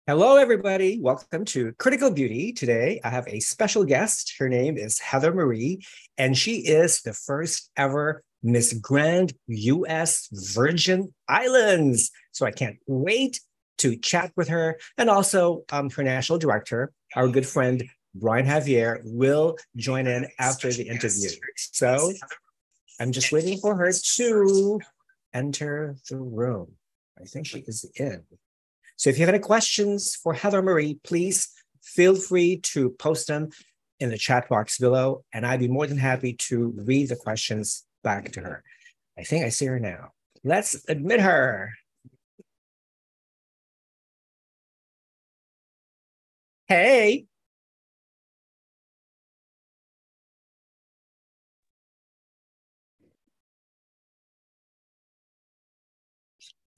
Hello, everybody. Welcome to Critical Beauty. Today, I have a special guest. Her name is Heather Marie, and she is the first ever Miss Grand US Virgin Islands. So I can't wait to chat with her. And also, her national director, our good friend Brian Javier, will join in after the interview. So I'm just waiting for her to enter the room. I think she is in. So if you have any questions for Heather Marie, please feel free to post them in the chat box below, and I'd be more than happy to read the questions back to her. I think I see her now. Let's admit her. Hey.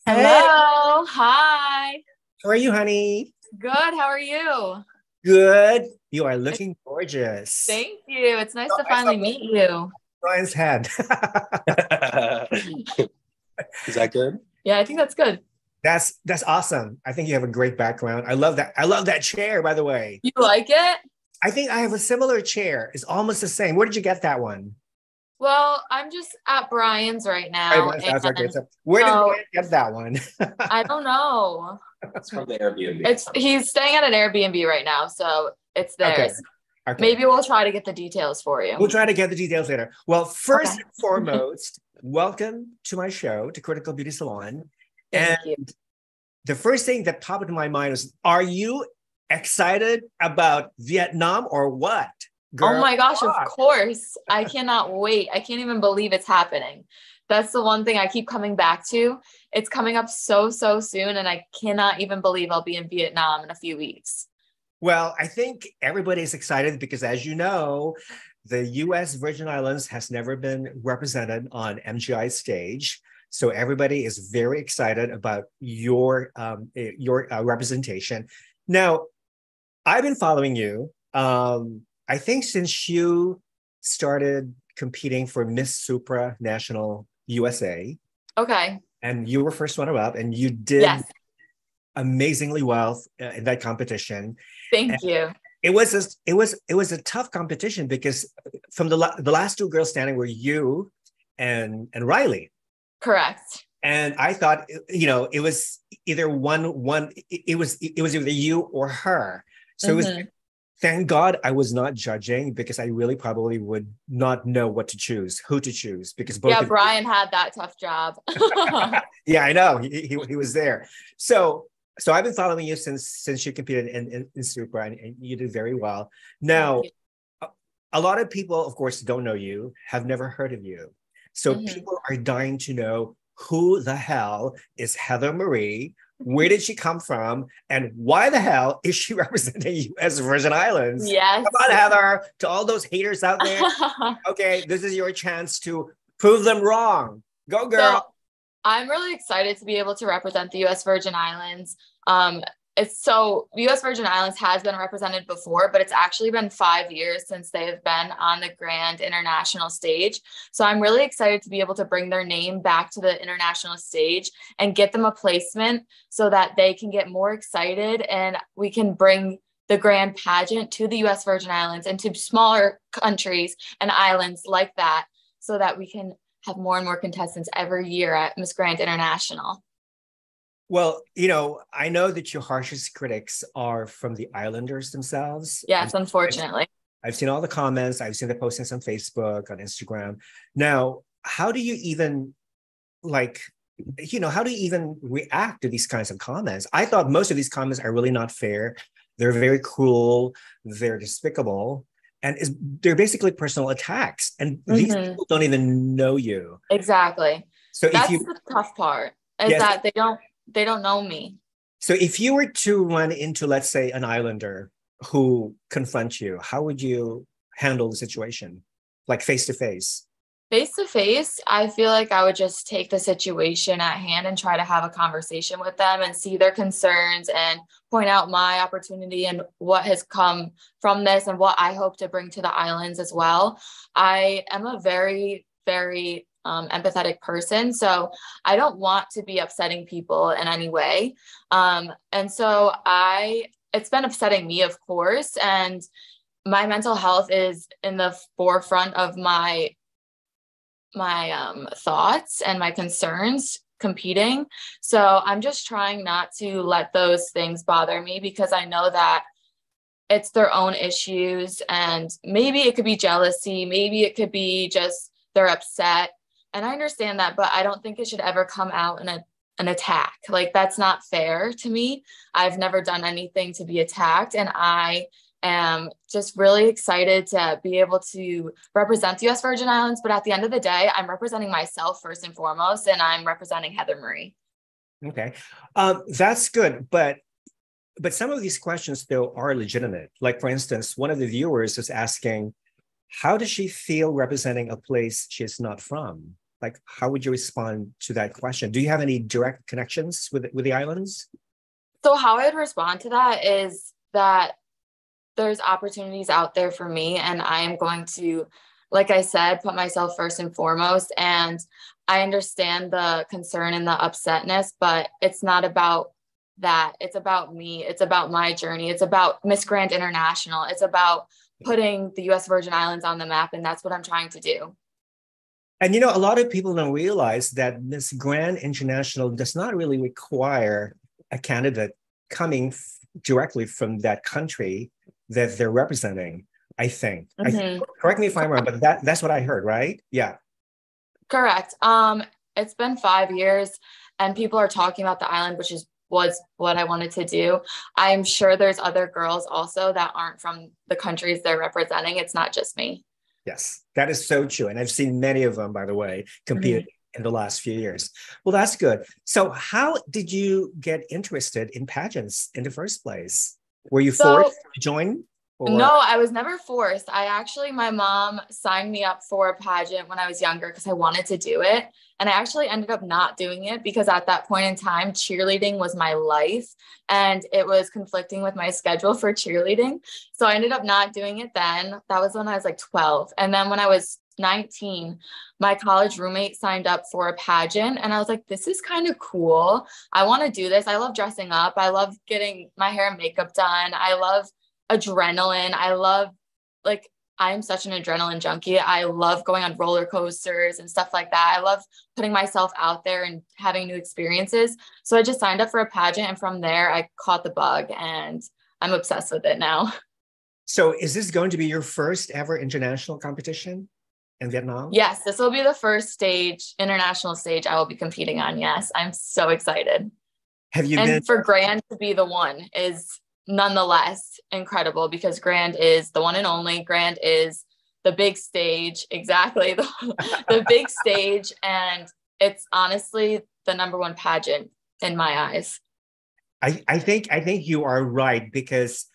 Hey. Hello. Hi. How are you, honey? Good. How are you? Good. You are looking gorgeous. Thank you. It's nice to finally meet you. Brian's head. Is that good? Yeah, I think that's good. That's awesome. I think you have a great background. I love that. I love that chair, by the way. You like it? I think I have a similar chair. It's almost the same. Where did you get that one? Well, I'm just at Brian's right now. Right, that's okay. So where did Brian get that one? I don't know. It's from the Airbnb. He's staying at an Airbnb right now, so it's theirs. Okay. Maybe we'll try to get the details for you. We'll try to get the details later. Well, first and foremost, welcome to my show, to Critical Beauty Salon. Thank you. The first thing that popped into my mind was, are you excited about Vietnam or what? Girl, oh my gosh, of course. I cannot wait. I can't even believe it's happening. That's the one thing I keep coming back to. It's coming up so soon, and I cannot even believe I'll be in Vietnam in a few weeks. Well, I think everybody's excited because, as you know, the U.S. Virgin Islands has never been represented on MGI stage. So everybody is very excited about your representation. Now, I've been following you. I think since you started competing for Miss Supra National USA. Okay. And you were first runner-up, and you did amazingly well in that competition. Thank you. It was a tough competition because from the last two girls standing were you and Riley. Correct. And I thought, it was either it was either you or her. So it was. Thank God I was not judging, because I really probably would not know who to choose, because both. Brian had that tough job. Yeah, I know. He was there. So I've been following you since you competed in Supra, and you did very well. Now, a lot of people, of course, don't know you, have never heard of you. So people are dying to know, who the hell is Heather Marie? Where did she come from? And why the hell is she representing U.S. Virgin Islands? Yes. Come on, Heather. To all those haters out there. Okay, this is your chance to prove them wrong. Go, girl. So, I'm really excited to be able to represent the U.S. Virgin Islands. U.S. Virgin Islands has been represented before, but it's actually been 5 years since they have been on the grand international stage. So I'm really excited to be able to bring their name back to the international stage and get them a placement so that they can get more excited, and we can bring the grand pageant to the U.S. Virgin Islands and to smaller countries and islands like that, so that we can have more and more contestants every year at Miss Grand International. Well, I know that your harshest critics are from the islanders themselves. Yes, unfortunately. I've seen all the comments. I've seen the postings on Facebook, on Instagram. Now, how do you even react to these kinds of comments? I thought most of these comments are really not fair. They're very cruel. They're despicable. And they're basically personal attacks. And these people don't even know you. Exactly. So that's the tough part, is that they don't know me. So if you were to run into, let's say, an islander who confronts you, how would you handle the situation? Like face to face? Face to face, I feel like I would just take the situation at hand and try to have a conversation with them and see their concerns and point out my opportunity and what has come from this and what I hope to bring to the islands as well. I am a very, very empathetic person. So I don't want to be upsetting people in any way. And so it's been upsetting me, of course. And my mental health is in the forefront of my thoughts and my concerns competing. So I'm just trying not to let those things bother me because I know that it's their own issues, and maybe it could be jealousy, maybe it could be just they're upset. And I understand that, but I don't think it should ever come out in an attack. Like, that's not fair to me. I've never done anything to be attacked, and I am just really excited to be able to represent the U.S. Virgin Islands. But at the end of the day, I'm representing myself first and foremost, and I'm representing Heather Marie. Okay. That's good. But some of these questions, though, are legitimate. Like, for instance, one of the viewers is asking, how does she feel representing a place she's not from? Like, how would you respond to that question? Do you have any direct connections with the islands? So how I'd respond to that is that there's opportunities out there for me, and I am going to, like I said, put myself first and foremost. And I understand the concern and the upsetness, but it's not about that. It's about me. It's about my journey. It's about Miss Grand International. It's about putting the U.S. Virgin Islands on the map, and that's what I'm trying to do. And, you know, a lot of people don't realize that Miss Grand International does not really require a candidate coming directly from that country that they're representing, I think. Mm-hmm. Correct me if I'm wrong, but that's what I heard, right? Yeah. Correct. It's been 5 years, and people are talking about the island, which was what I wanted to do. I'm sure there's other girls also that aren't from the countries they're representing. It's not just me. Yes, that is so true. And I've seen many of them, by the way, compete in the last few years. Well, that's good. So how did you get interested in pageants in the first place? Were you forced to join? Or? No, I was never forced. My mom signed me up for a pageant when I was younger because I wanted to do it. And I actually ended up not doing it because at that point in time, cheerleading was my life and it was conflicting with my schedule for cheerleading. So I ended up not doing it then. That was when I was like 12. And then when I was 19, my college roommate signed up for a pageant and I was like, this is kind of cool. I want to do this. I love dressing up. I love getting my hair and makeup done. I love adrenaline. I'm such an adrenaline junkie. I love going on roller coasters and stuff like that. I love putting myself out there and having new experiences. So I just signed up for a pageant, and from there I caught the bug and I'm obsessed with it now. So is this going to be your first ever international competition in Vietnam? Yes, this will be the first international stage I will be competing on. Yes, I'm so excited. For Grand to be the one is nonetheless incredible because Grand is the one and only. Grand is the big stage, exactly the big stage, and it's honestly the number one pageant in my eyes. I think you are right, because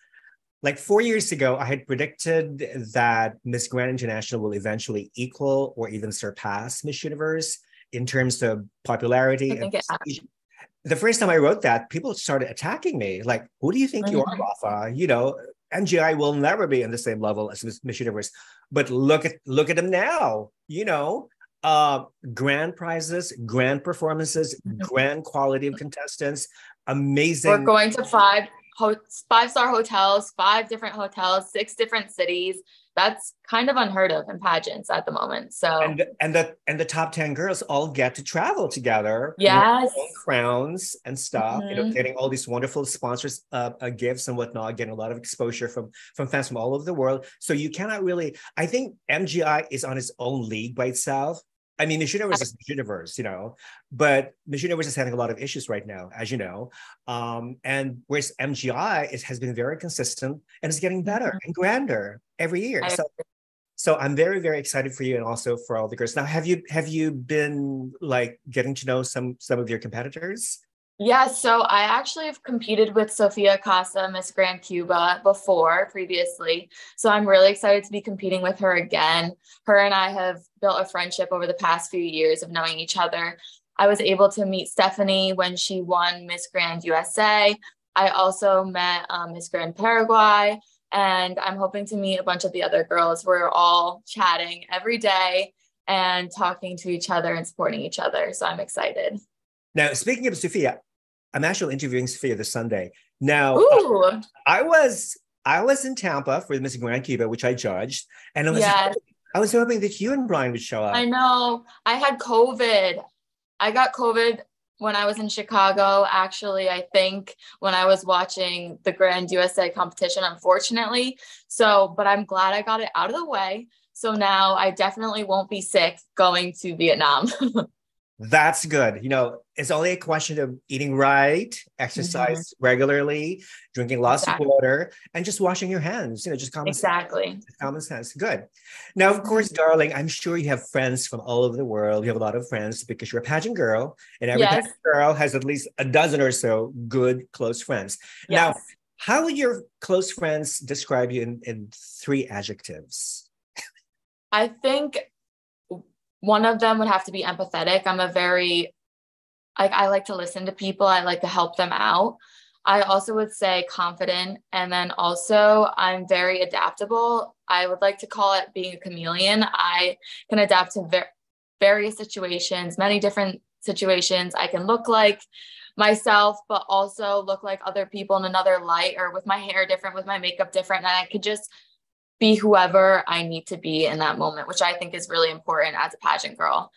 like 4 years ago, I had predicted that Miss Grand International will eventually equal or even surpass Miss Universe in terms of popularity. I think the first time I wrote that, people started attacking me. Like, who do you think you are, Rafa? You know, MGI will never be on the same level as Miss Universe. But look at them now. You know, grand prizes, grand performances, grand quality of contestants, amazing. We're going to 5-star hotels, 5 different hotels, 6 different cities. That's kind of unheard of in pageants at the moment. So and the top 10 girls all get to travel together. Yes, crowns and stuff. You know, getting all these wonderful sponsors, gifts and whatnot. Getting a lot of exposure from fans from all over the world. So you cannot really. I think MGI is on its own league by itself. I mean, Miss Universe is Miss Universe, you know, but Miss Universe is having a lot of issues right now, as you know. And whereas MGI has been very consistent and is getting better and grander every year. So I'm very, very excited for you and also for all the girls. Now, have you been like getting to know some of your competitors? Yeah, so I actually have competed with Sofia Casa, Miss Grand Cuba, before previously. So I'm really excited to be competing with her again. Her and I have built a friendship over the past few years of knowing each other. I was able to meet Stephanie when she won Miss Grand USA. I also met Miss Grand Paraguay, and I'm hoping to meet a bunch of the other girls. We're all chatting every day and talking to each other and supporting each other. So I'm excited. Now, speaking of Sophia, I'm actually interviewing Sophia this Sunday. Now, Ooh, I was in Tampa for the Miss Grand Cuba, which I judged, and yes, I was hoping that you and Brian would show up. I know. I had COVID. I got COVID when I was in Chicago, actually, I think when I was watching the Grand USA competition, unfortunately. So, but I'm glad I got it out of the way. So now I definitely won't be sick going to Vietnam. That's good. It's only a question of eating right, exercise regularly, drinking lots of water, and just washing your hands. Just common sense. Exactly. Common sense. Good. Now, of course, darling, I'm sure you have friends from all over the world. You have a lot of friends because you're a pageant girl, and every pageant girl has at least a dozen or so good, close friends. Yes. Now, how would your close friends describe you in 3 adjectives? I think one of them would have to be empathetic. I like to listen to people. I like to help them out. I also would say confident. And then also I'm very adaptable. I would like to call it being a chameleon. I can adapt to various situations, many different situations. I can look like myself, but also look like other people in another light, or with my hair different, with my makeup different. And I could just be whoever I need to be in that moment, which I think is really important as a pageant girl.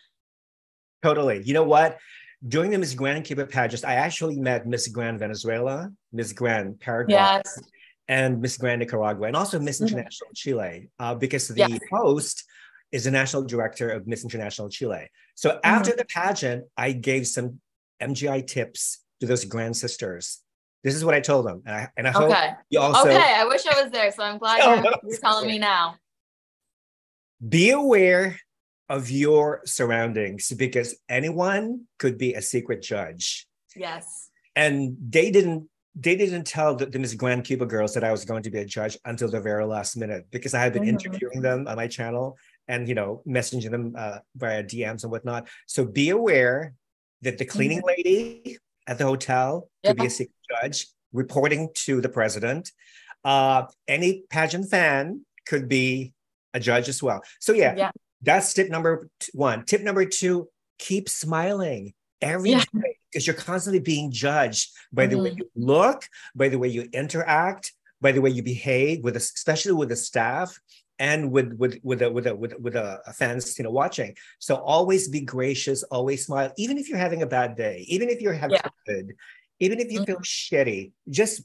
Totally. You know what? During the Miss Grand Cuba pageant, I actually met Miss Grand Venezuela, Miss Grand Paraguay, and Miss Grand Nicaragua, and also Miss International Chile, because the host is the national director of Miss International Chile. So after the pageant, I gave some MGI tips to those grand sisters. This is what I told them. And I hope you also... Okay, I wish I was there, so I'm glad you're telling me now. Be aware of your surroundings, because anyone could be a secret judge. Yes. And they didn't tell the Miss Grand Cuba girls that I was going to be a judge until the very last minute, because I had been interviewing them on my channel and, messaging them via DMs and whatnot. So be aware that the cleaning lady at the hotel could be a secret judge reporting to the president. Any pageant fan could be a judge as well. So that's tip number 1. Tip number 2, keep smiling every day, because you're constantly being judged by the way you look, by the way you interact, by the way you behave, especially with the staff and with the fans, watching. So always be gracious, always smile, even if you're having a bad day, even if you're having good, even if you feel shitty, just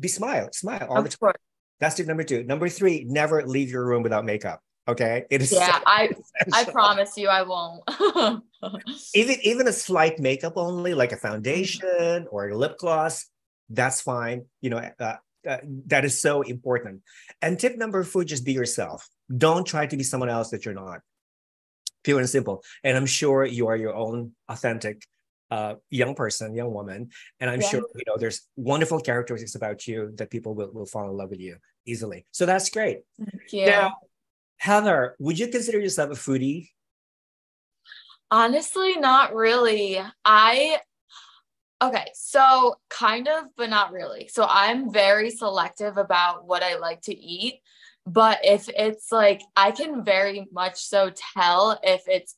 smile all the time. That's tip number 2. Number 3, never leave your room without makeup. Okay. It is I promise you I won't. even a slight makeup only, like a foundation or a lip gloss, that's fine. That is so important. And tip number 4, just be yourself. Don't try to be someone else that you're not. Pure and simple. And I'm sure you are your own authentic young woman. And I'm sure, there's wonderful characteristics about you that people will fall in love with you easily. So that's great. Thank you. Now, Heather, would you consider yourself a foodie? Honestly, not really. Okay, so kind of, but not really. So I'm very selective about what I like to eat. But if it's like, I can very much so tell if it's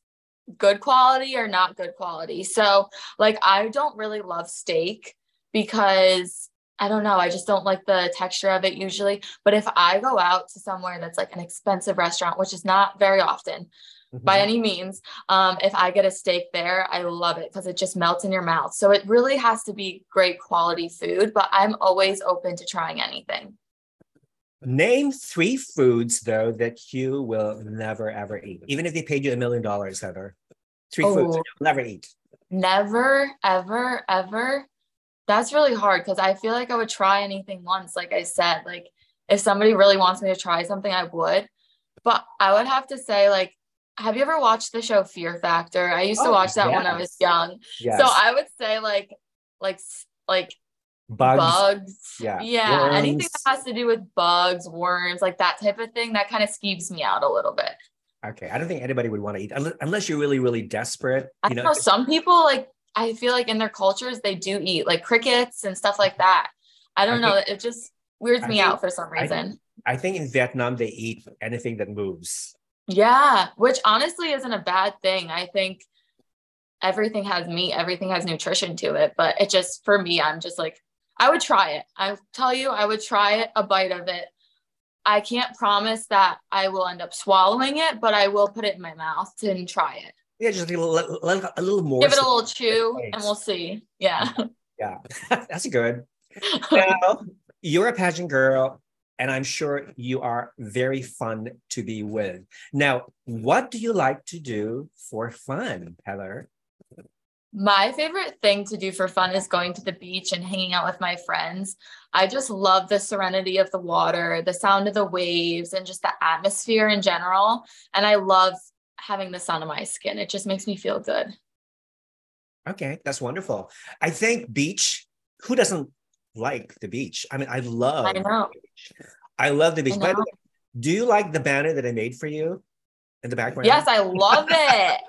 good quality or not good quality. So like, I don't really love steak because I don't know, I just don't like the texture of it usually. But if I go out to somewhere that's like an expensive restaurant, which is not very often by any means, if I get a steak there, I love it because it just melts in your mouth. So it really has to be great quality food, but I'm always open to trying anything. Name 3 foods, though, that you will never, ever eat. Even if they paid you $1 million, Heather. 3 foods you'll never eat. Never, ever, ever. That's really hard because I feel like I would try anything once. Like I said, like if somebody really wants me to try something, I would. But I would have to say like have you ever watched the show Fear Factor? I used to Oh, watch that when I was yes. young. Yes. So I would say like Bugs. bugs. Yeah. Yeah. Anything that Worms. has to do with bugs, worms, like that type of thing, that kind of skeeves me out a little bit. Okay. I don't think anybody would want to eat unless you're really, really desperate. I don't know. Some people, like, I feel like in their cultures, they do eat like crickets and stuff like that. I don't know. It just weirds me out for some reason. I think in Vietnam, they eat anything that moves. Yeah. Which honestly isn't a bad thing. I think everything has meat, everything has nutrition to it. But it just, for me, I'm just like, I would try it. I tell you, I would try it, a bite of it. I can't promise that I will end up swallowing it, but I will put it in my mouth and try it. Yeah, just a little more. Give it a little chew and we'll see. Yeah. Yeah, that's good. Now, you're a pageant girl, and I'm sure you are very fun to be with. Now, what do you like to do for fun, Heather? My favorite thing to do for fun is going to the beach and hanging out with my friends. I just love the serenity of the water, the sound of the waves, and just the atmosphere in general. And I love having the sun on my skin. It just makes me feel good. Okay, that's wonderful. I think beach, who doesn't like the beach? I mean, I love know. the beach. I love the beach. By the way, do you like the banner that I made for you in the background? Yes, I love it.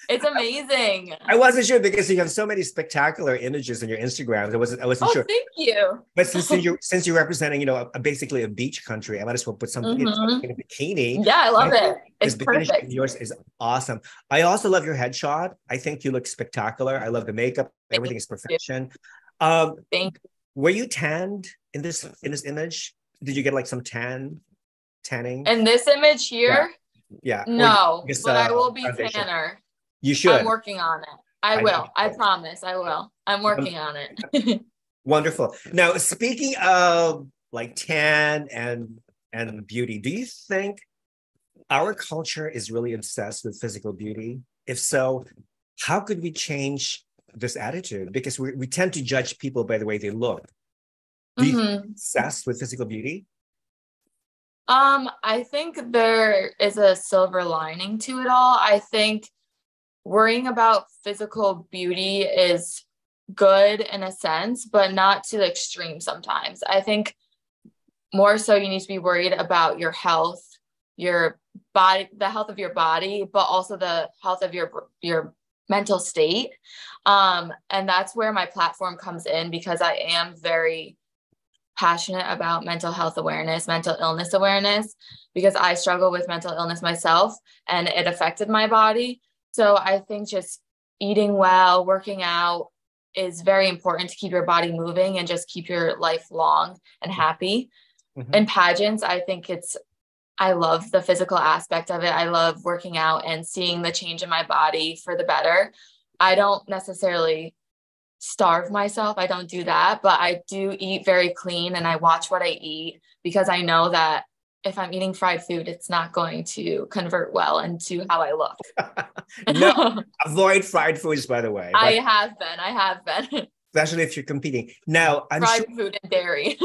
It's amazing. I wasn't sure because you have so many spectacular images on your Instagram. I wasn't sure. Thank you. But since you're representing, basically a beach country, I might as well put something in a bikini. Yeah, I love it. It's perfect. Yours is awesome. I also love your headshot. I think you look spectacular. I love the makeup. Everything is perfection. Thank you. Were you tanned in this image? Did you get like some tanning? In this image here? Yeah. No, but I will be tanner. You should. I'm working on it. I will. I promise I will. I'm working on it. Wonderful. Now, speaking of like tan and beauty, do you think our culture is really obsessed with physical beauty? If so, how could we change this attitude? Because we tend to judge people by the way they look. Do you think obsessed with physical beauty? I think there is a silver lining to it all. I think worrying about physical beauty is good in a sense, but not to the extreme sometimes. I think more so you need to be worried about your health, your body, the health of your body, but also the health of your mental state. And that's where my platform comes in, because I am very passionate about mental health awareness, mental illness awareness, because I struggle with mental illness myself and it affected my body. So I think just eating well, working out is very important to keep your body moving and just keep your life long and happy. In pageants, I think I love the physical aspect of it. I love working out and seeing the change in my body for the better. I don't necessarily starve myself. I don't do that, but I do eat very clean and I watch what I eat, because I know that if I'm eating fried food, it's not going to convert well into how I look. No, avoid fried foods, by the way. I have been. Especially if you're competing. Now, fried food and dairy.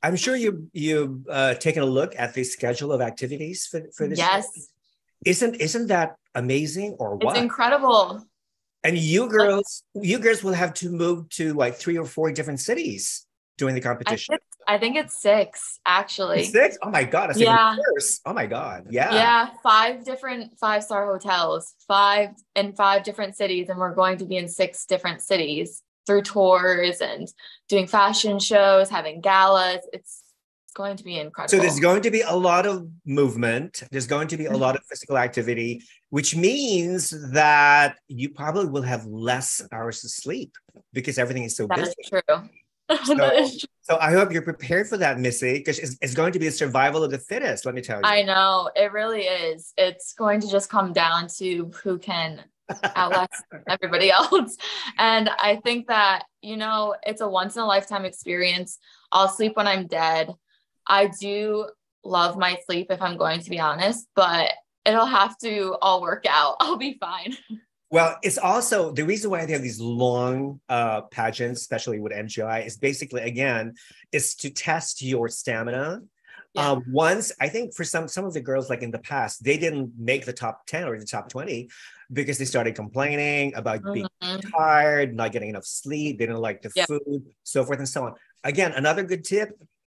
I'm sure you've taken a look at the schedule of activities for this. Yes. Year. Isn't that amazing or what? It's incredible. And you girls will have to move to like 3 or 4 different cities during the competition. I think it's 6, actually. 6? Oh my God. That's even worse. Oh my God. Yeah. Yeah. 5 different 5-star hotels, 5 in 5 different cities. And we're going to be in 6 different cities through tours and doing fashion shows, having galas. It's going to be incredible. So there's going to be a lot of movement. There's going to be a lot of physical activity, which means that you probably will have less hours to sleep because everything is so busy. That is true. So I hope you're prepared for that, Missy, because it's going to be a survival of the fittest, let me tell you. I know, it really is. It's going to just come down to who can outlast everybody else. And I think that, it's a once in a lifetime experience. I'll sleep when I'm dead. I do love my sleep, if I'm going to be honest, but it'll have to all work out. I'll be fine. Well, it's also the reason why they have these long pageants, especially with MGI, is basically, again, is to test your stamina. Once, I think for some of the girls, like in the past, they didn't make the top 10 or the top 20 because they started complaining about being tired, not getting enough sleep, they didn't like the food, so forth and so on. Again, another good tip,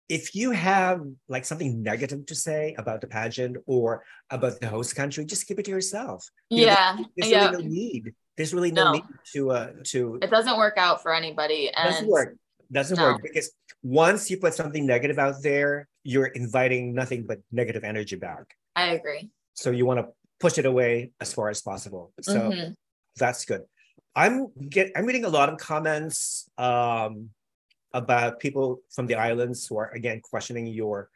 if you have like something negative to say about the pageant or about the host country, just keep it to yourself. There's really no need. There's really no need to. It doesn't work out for anybody. And doesn't work because once you put something negative out there, you're inviting nothing but negative energy back. I agree. So you want to push it away as far as possible. So that's good. I'm reading a lot of comments about people from the islands who are again questioning your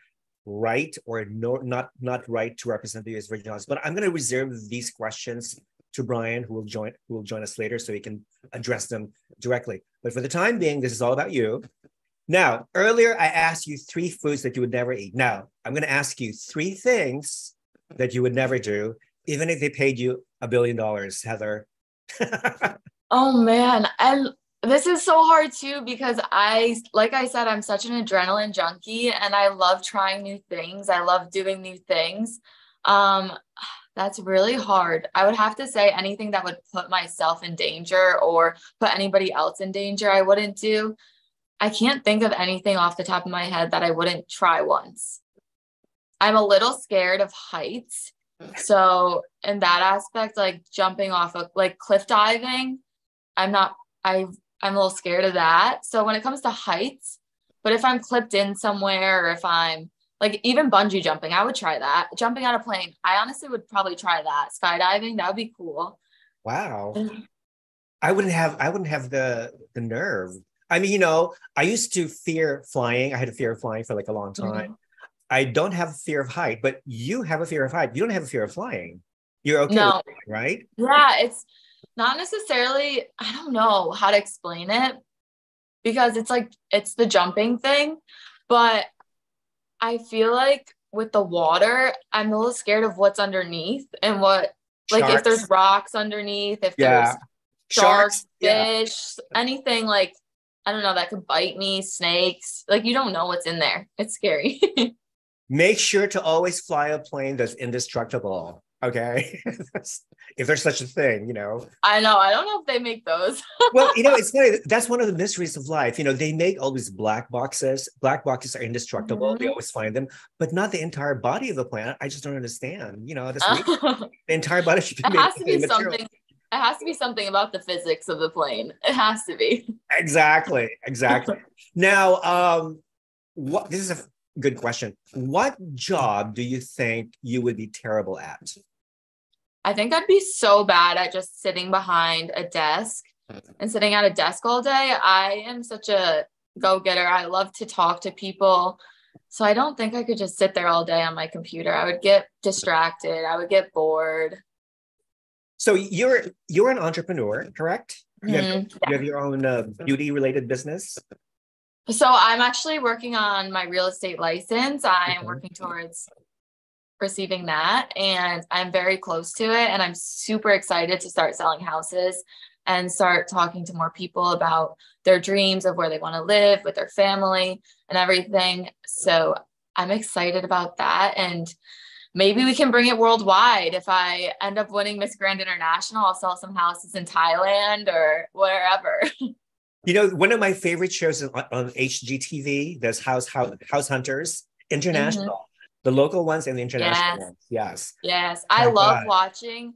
right or not right to represent the U.S. Virgin Islands. But I'm going to reserve these questions to Brian, who will join us later, so he can address them directly. But for the time being, this is all about you. Now, earlier I asked you 3 foods that you would never eat. Now, I'm going to ask you 3 things that you would never do, even if they paid you $1 billion, Heather. Oh man, this is so hard too because like I said, I'm such an adrenaline junkie and I love trying new things. I love doing new things. That's really hard. I would have to say anything that would put myself in danger or put anybody else in danger, I wouldn't do. I can't think of anything off the top of my head that I wouldn't try once. I'm a little scared of heights. So in that aspect, like jumping off of like cliff diving, I'm a little scared of that. So when it comes to heights, but if I'm clipped in somewhere or if I'm like even bungee jumping, I would try that. Jumping out of a plane, I honestly would probably try that. Skydiving, that would be cool. Wow. I wouldn't have the nerve. I mean, I used to fear flying. I had a fear of flying for like a long time. I don't have a fear of height, but you have a fear of height. You don't have a fear of flying. You're okay with it, right? Yeah, it's not necessarily, I don't know how to explain it because it's the jumping thing, but I feel like with the water, I'm a little scared of what's underneath and if there's rocks underneath, if there's sharks, fish, anything like, I don't know, that could bite me, snakes, like you don't know what's in there. It's scary. Make sure to always fly a plane that's indestructible. Okay. If there's such a thing, I know. I don't know if they make those. Well, it's funny. That's one of the mysteries of life. They make all these black boxes. Black boxes are indestructible. They always find them, but not the entire body of the planet. I just don't understand. The entire body should be made of the same material. It has to be something about the physics of the plane. It has to be. Exactly. Now, this is a good question. What job do you think you would be terrible at? I think I'd be so bad at just sitting behind a desk and sitting at a desk all day. I am such a go-getter. I love to talk to people. So I don't think I could just sit there all day on my computer. I would get distracted. I would get bored. So you're an entrepreneur, correct? You have your own beauty-related business? So I'm actually working on my real estate license. I am working towards receiving that, and I'm very close to it. And I'm super excited to start selling houses and start talking to more people about their dreams of where they want to live with their family and everything. So I'm excited about that. And maybe we can bring it worldwide. If I end up winning Miss Grand International, I'll sell some houses in Thailand or wherever. One of my favorite shows on HGTV, there's House Hunters International, the local ones and the international ones. Yes. I love watching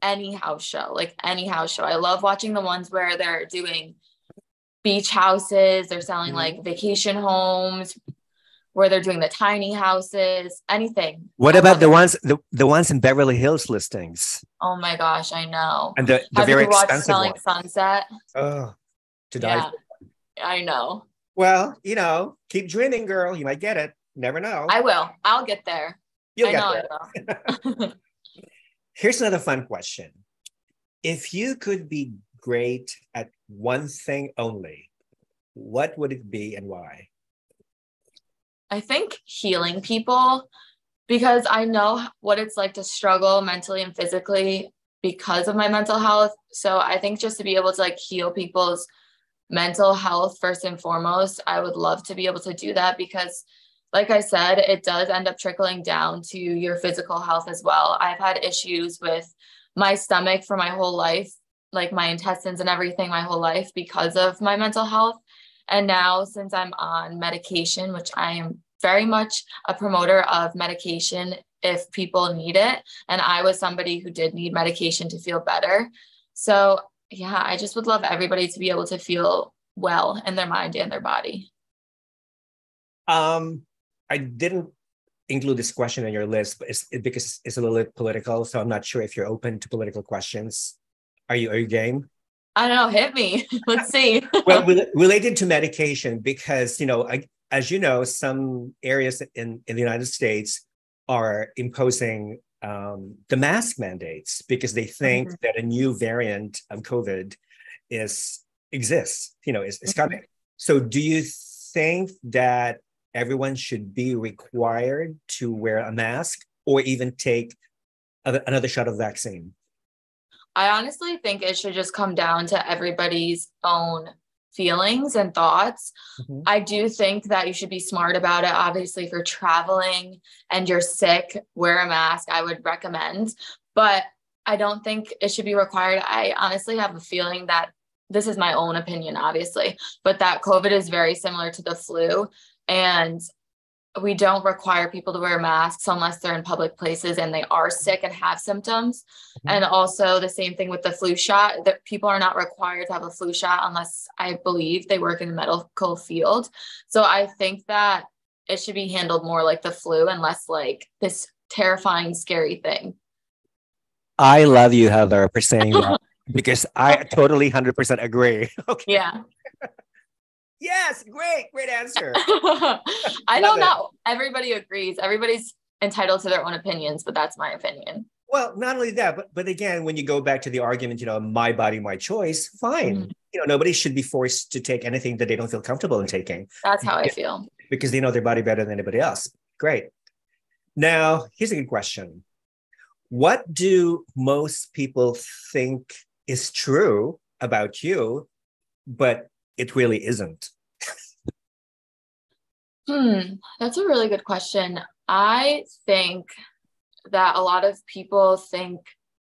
any house show. I love watching the ones where they're doing beach houses. They're selling like vacation homes, where they're doing the tiny houses, anything. What about the ones in Beverly Hills listings? Oh my gosh, I know. And the very expensive Selling Sunset? Oh, to die. I know. Well, keep dreaming, girl. You might get it. Never know. I will. I'll get there. I will. Here's another fun question. If you could be great at one thing only, what would it be and why? I think healing people, because I know what it's like to struggle mentally and physically because of my mental health. So I think just to be able to heal people's mental health first and foremost, I would love to be able to do that, because like I said, it does end up trickling down to your physical health as well. I've had issues with my stomach for my whole life, like my intestines and everything my whole life because of my mental health. And now since I'm on medication, which I am very much a promoter of medication if people need it. And I was somebody who did need medication to feel better. So yeah, I just would love everybody to be able to feel well in their mind and their body. I didn't include this question on your list, but because it's a little bit political, so I'm not sure if you're open to political questions. Are you game? I don't know, hit me. Let's see. Well, related to medication, because, as you know, some areas in the United States are imposing the mask mandates because they think that a new variant of COVID exists, is coming. So do you think that everyone should be required to wear a mask or even take another shot of vaccine? I honestly think it should just come down to everybody's own feelings and thoughts. I do think that you should be smart about it. Obviously, if you're traveling and you're sick, wear a mask, I would recommend. But I don't think it should be required. I honestly have a feeling that this is my own opinion, obviously, but that COVID is very similar to the flu. And we don't require people to wear masks unless they're in public places and they are sick and have symptoms. And also the same thing with the flu shot, that people are not required to have a flu shot unless, I believe, they work in the medical field. So I think that it should be handled more like the flu and less like this terrifying, scary thing. I love you, Heather, for saying that because I totally 100% agree. Okay. Yeah. Yes, great answer. I know not everybody agrees. Everybody's entitled to their own opinions, but that's my opinion. Well, not only that, but again, when you go back to the argument, my body, my choice, fine. Nobody should be forced to take anything that they don't feel comfortable in taking. That's how I feel. Because they know their body better than anybody else. Great. Now, here's a good question. What do most people think is true about you, but it really isn't? That's a really good question. I think that a lot of people think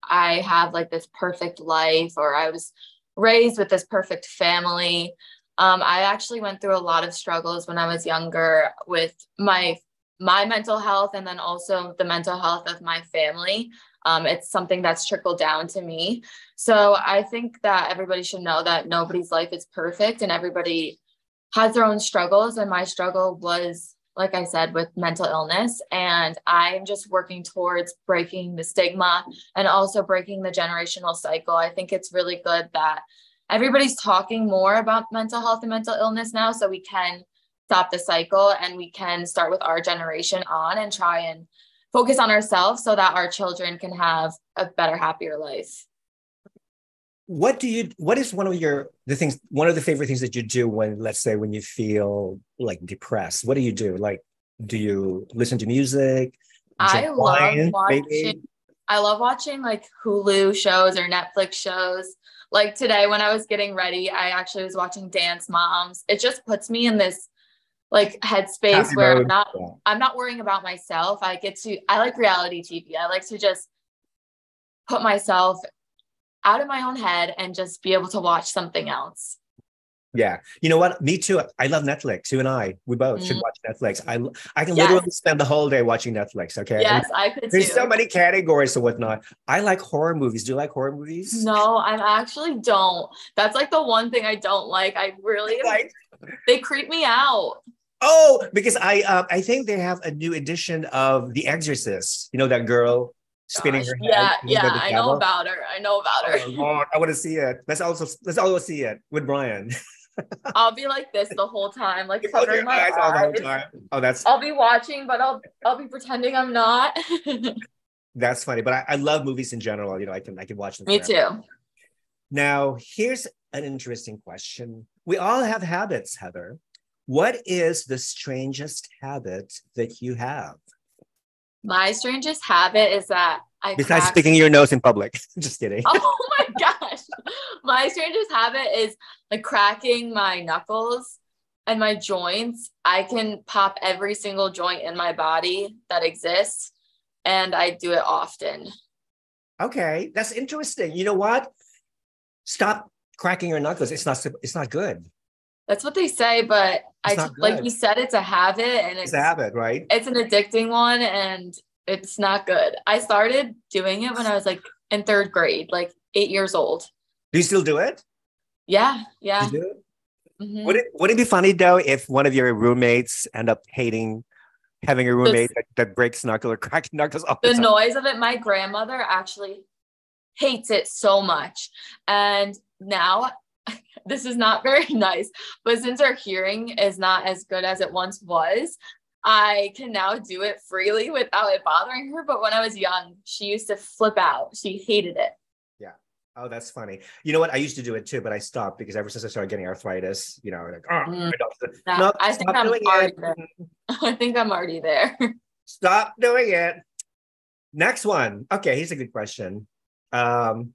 I have like this perfect life, or I was raised with this perfect family. I actually went through a lot of struggles when I was younger with my mental health, and then also the mental health of my family. It's something that's trickled down to me. So I think that everybody should know that nobody's life is perfect and everybody has their own struggles. And my struggle was, like I said, with mental illness. And I'm just working towards breaking the stigma and also breaking the generational cycle. I think it's really good that everybody's talking more about mental health and mental illness now, so we can stop the cycle and we can start with our generation on and try and focus on ourselves so that our children can have a better, happier life. What is one of the favorite things that you do when, let's say, when you feel like depressed? What do you do? Like, do you listen to music? I love watching like Hulu shows or Netflix shows. Like today when I was getting ready, I actually was watching Dance Moms. It just puts me in this like headspace happy where mode. I'm not worrying about myself. I like reality TV. I like to just put myself out of my own head and just be able to watch something else. Yeah. You know what? Me too. I love Netflix. You and we both should watch Netflix. I can literally spend the whole day watching Netflix. Okay. Yes, I could too. There's so many categories and whatnot. I like horror movies. Do you like horror movies? No, I actually don't. That's like the one thing I don't like. I really they creep me out. Oh, because I think they have a new edition of The Exorcist. You know that girl spinning her head. Yeah, I know about her. Oh, Lord, I want to see it. Let's all see it with Brian. I'll be like this the whole time, like covering my eyes. All the whole time. Oh, I'll be watching, but I'll be pretending I'm not. That's funny, but I love movies in general. I can watch them. Me too. Now, here's an interesting question. We all have habits, Heather. What is the strangest habit that you have? My strangest habit is that besides sticking your nose in public. Just kidding. Oh my gosh. My strangest habit is like cracking my knuckles. and my joints, I can pop every single joint in my body that exists, and I do it often. Okay, that's interesting. You know what? Stop cracking your knuckles. It's not good. That's what they say, but It's not like good. you said, it's a habit, and It's a habit, right? it's an addicting one, and it's not good. I started doing it when I was like in third grade, like 8 years old. Do you still do it? Yeah, You yeah. do? Mm-hmm. Would it be funny though if one of your roommates end up hating having a roommate that breaks knuckles or cracks knuckles all the The time? noise of it, my grandmother actually hates it so much. And now this is not very nice, but since her hearing is not as good as it once was, I can now do it freely without it bothering her. But when I was young, she used to flip out. She hated it. Yeah. Oh, that's funny. You know what? I used to do it too, but I stopped because ever since I started getting arthritis, you know, like, oh, my doctor said, no, I think stop I'm doing already it. there. I think I'm already there. Stop doing it. Next one. Okay, here's a good question. Of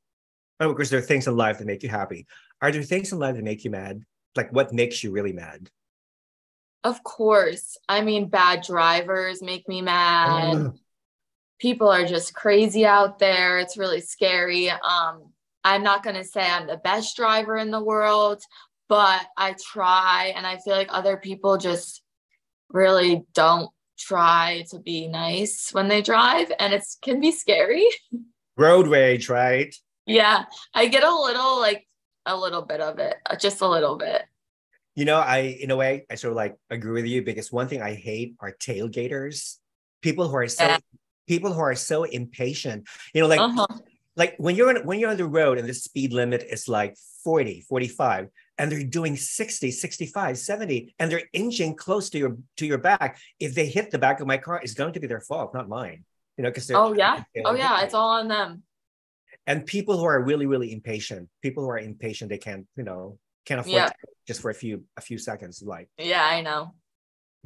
course, there are things in life that make you happy. Are there things in life that make you mad? Like what makes you really mad? Of course. I mean, bad drivers make me mad. People are just crazy out there. It's really scary. I'm not going to say I'm the best driver in the world, but I try. And I feel like other people just really don't try to be nice when they drive. And it can be scary. Road rage, right? Yeah. I get a little bit of it, just a little bit. You know, in a way, I sort of like agree with you because one thing I hate are tailgaters. People who are so Yeah. people who are so impatient. You know, like when you're on the road and the speed limit is like 40, 45, and they're doing 60, 65, 70, and they're inching close to your back. If they hit the back of my car, it's going to be their fault, not mine. You know, because they're Oh yeah. Oh yeah. It's all on them. and people who are really, really impatient, they can't, can't afford to just for a few seconds. Like, yeah, I know.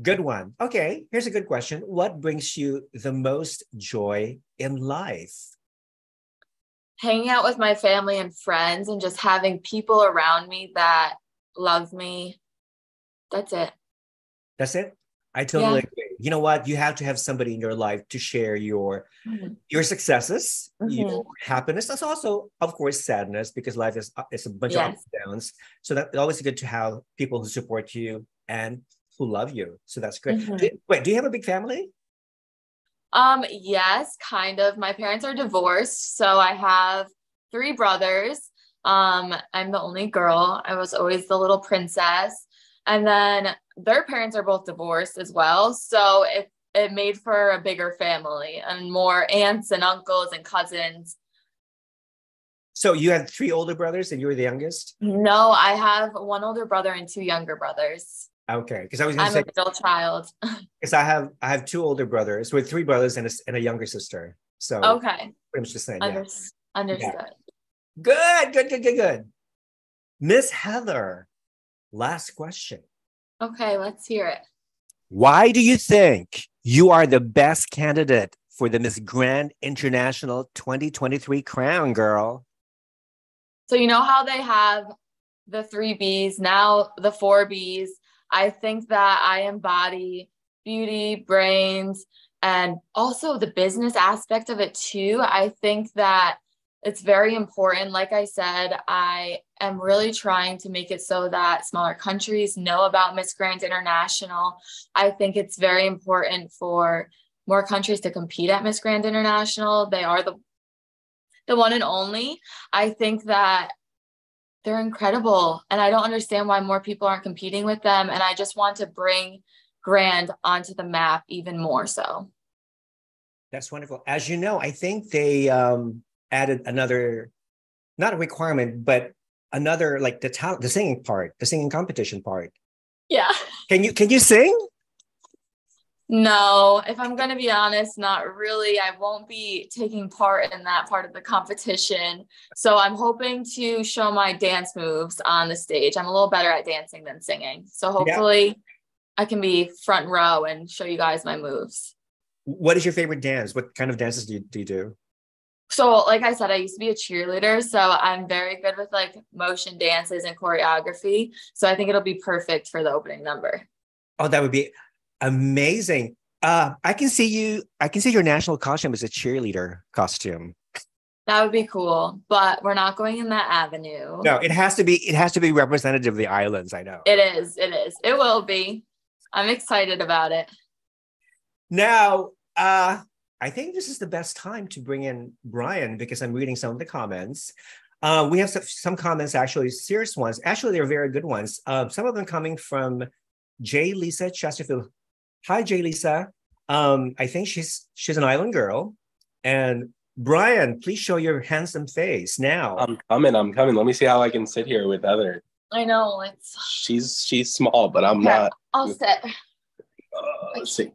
Good one. Okay, here's a good question. What brings you the most joy in life? Hanging out with my family and friends and just having people around me that love me. That's it. That's it? I totally agree. You know what? You have to have somebody in your life to share your successes, your happiness. That's also, of course, sadness because life is a bunch of ups and downs. So that's always good to have people who support you and who love you. So that's great. Do you have a big family? Yes, kind of. My parents are divorced, so I have 3 brothers. I'm the only girl. I was always the little princess. And then their parents are both divorced as well. So it made for a bigger family and more aunts and uncles and cousins. So you had 3 older brothers and you were the youngest? No, I have 1 older brother and 2 younger brothers. Okay, because I was going to say I'm a middle child. Because I have 2 older brothers with 3 brothers and a younger sister. So okay, pretty much the same. Understood. Yeah. Good. Miss Heather, last question. Okay, let's hear it. Why do you think you are the best candidate for the Miss Grand International 2023 crown, girl? So you know how they have the 3 Bs, now the 4 Bs. I think that I embody beauty, brains, and also the business aspect of it too. I think that it's very important. Like I said, I am really trying to make it so that smaller countries know about Miss Grand International. I think it's very important for more countries to compete at Miss Grand International. They are the one and only. I think that they're incredible. And I don't understand why more people aren't competing with them. And I just want to bring Grand onto the map even more so. That's wonderful. As you know, I think they added another, not a requirement, but another, like the singing part, the singing competition part. Yeah. Can you sing? No, if I'm going to be honest, not really. I won't be taking part in that part of the competition. So I'm hoping to show my dance moves on the stage. I'm a little better at dancing than singing. So hopefully I can be front row and show you guys my moves. What is your favorite dance? What kind of dances do you do? So like I said, I used to be a cheerleader, so I'm very good with like motion dances and choreography. So I think it'll be perfect for the opening number. Oh, that would be amazing. I can see your national costume as a cheerleader costume. That would be cool, but we're not going in that avenue. No, it has to be representative of the islands, I know. It is. It will be. I'm excited about it. Now, I think this is the best time to bring in Brian because I'm reading some of the comments. We have some comments, actually, serious ones. Actually, they're very good ones. Some of them coming from J. Lisa Chesterfield. Hi, J. Lisa. I think she's an island girl. And Brian, please show your handsome face now. I'm coming. Let me see how I can sit here with Heather. I know she's small, but I'm not. I'll sit. Let's see.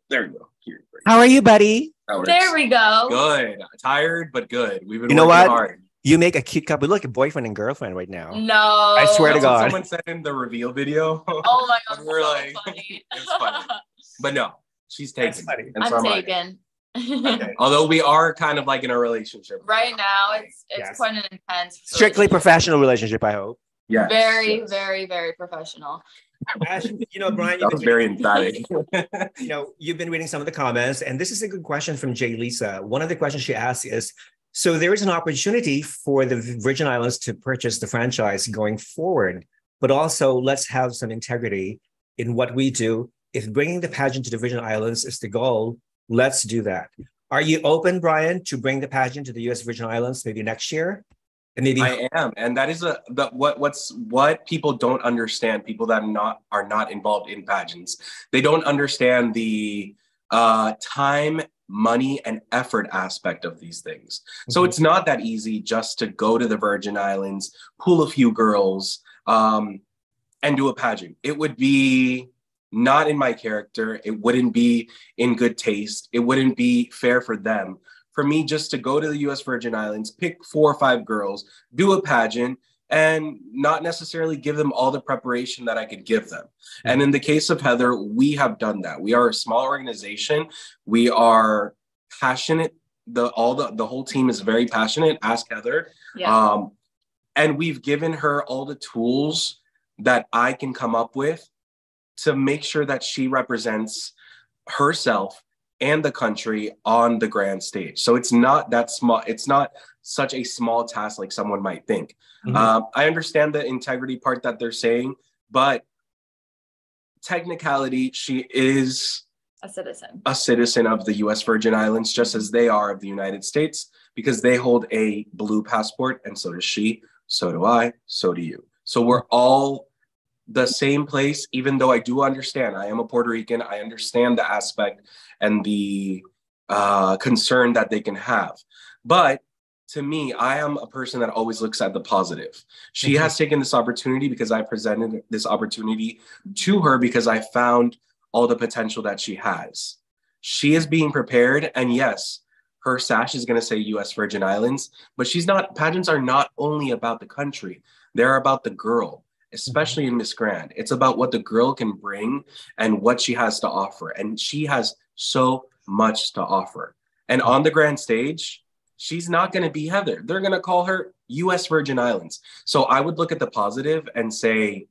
There we go. Here. How are you, buddy? There we go. Good. Tired, but good. We've been working what? Hard. You make a cute couple. Look, a boyfriend and girlfriend right now. No. I swear to God. Someone said in the reveal video. Oh my God. We're so like, funny. It's funny. But no, she's taken. I'm taken. Okay. Although we are kind of like in a relationship. Right now, it's quite an intense. Strictly professional relationship, I hope. Yeah. Very, very, very professional. Brian, that was very emphatic. You've been reading some of the comments, and this is a good question from Jay Lisa. One of the questions she asked is, so there is an opportunity for the Virgin Islands to purchase the franchise going forward, but also let's have some integrity in what we do. If bringing the pageant to the Virgin Islands is the goal, let's do that. Are you open, Brian, to bring the pageant to the U.S. Virgin Islands maybe next year? And maybe I am, and that is what people don't understand. People that are not involved in pageants, they don't understand the time, money, and effort aspect of these things. Mm-hmm. So it's not that easy just to go to the Virgin Islands, pull a few girls, and do a pageant. It would be not in my character. It wouldn't be in good taste. It wouldn't be fair for them. For me, just to go to the U.S. Virgin Islands, pick 4 or 5 girls, do a pageant, and not necessarily give them all the preparation that I could give them. Mm-hmm. And in the case of Heather, we have done that. We are a small organization. We are passionate. The whole team is very passionate. Ask Heather. Yeah. And we've given her all the tools that I can come up with to make sure that she represents herself and the country on the grand stage. So it's not that small. It's not such a small task like someone might think. Mm-hmm. I understand the integrity part that they're saying, but technicality, she is a citizen of the U.S. Virgin Islands, just as they are of the United States, because they hold a blue passport, and so does she, so do I, so do you. So we're all the same place, even though I do understand. I am a Puerto Rican. I understand the aspect and the concern that they can have. But to me, I am a person that always looks at the positive. She has taken this opportunity because I presented this opportunity to her because I found all the potential that she has. She is being prepared. And yes, her sash is going to say U.S. Virgin Islands, but pageants are not only about the country. They're about the girl. Especially in Miss Grand. It's about what the girl can bring and what she has to offer. And she has so much to offer. And on the grand stage, she's not going to be Heather. They're going to call her U.S. Virgin Islands. So I would look at the positive and say,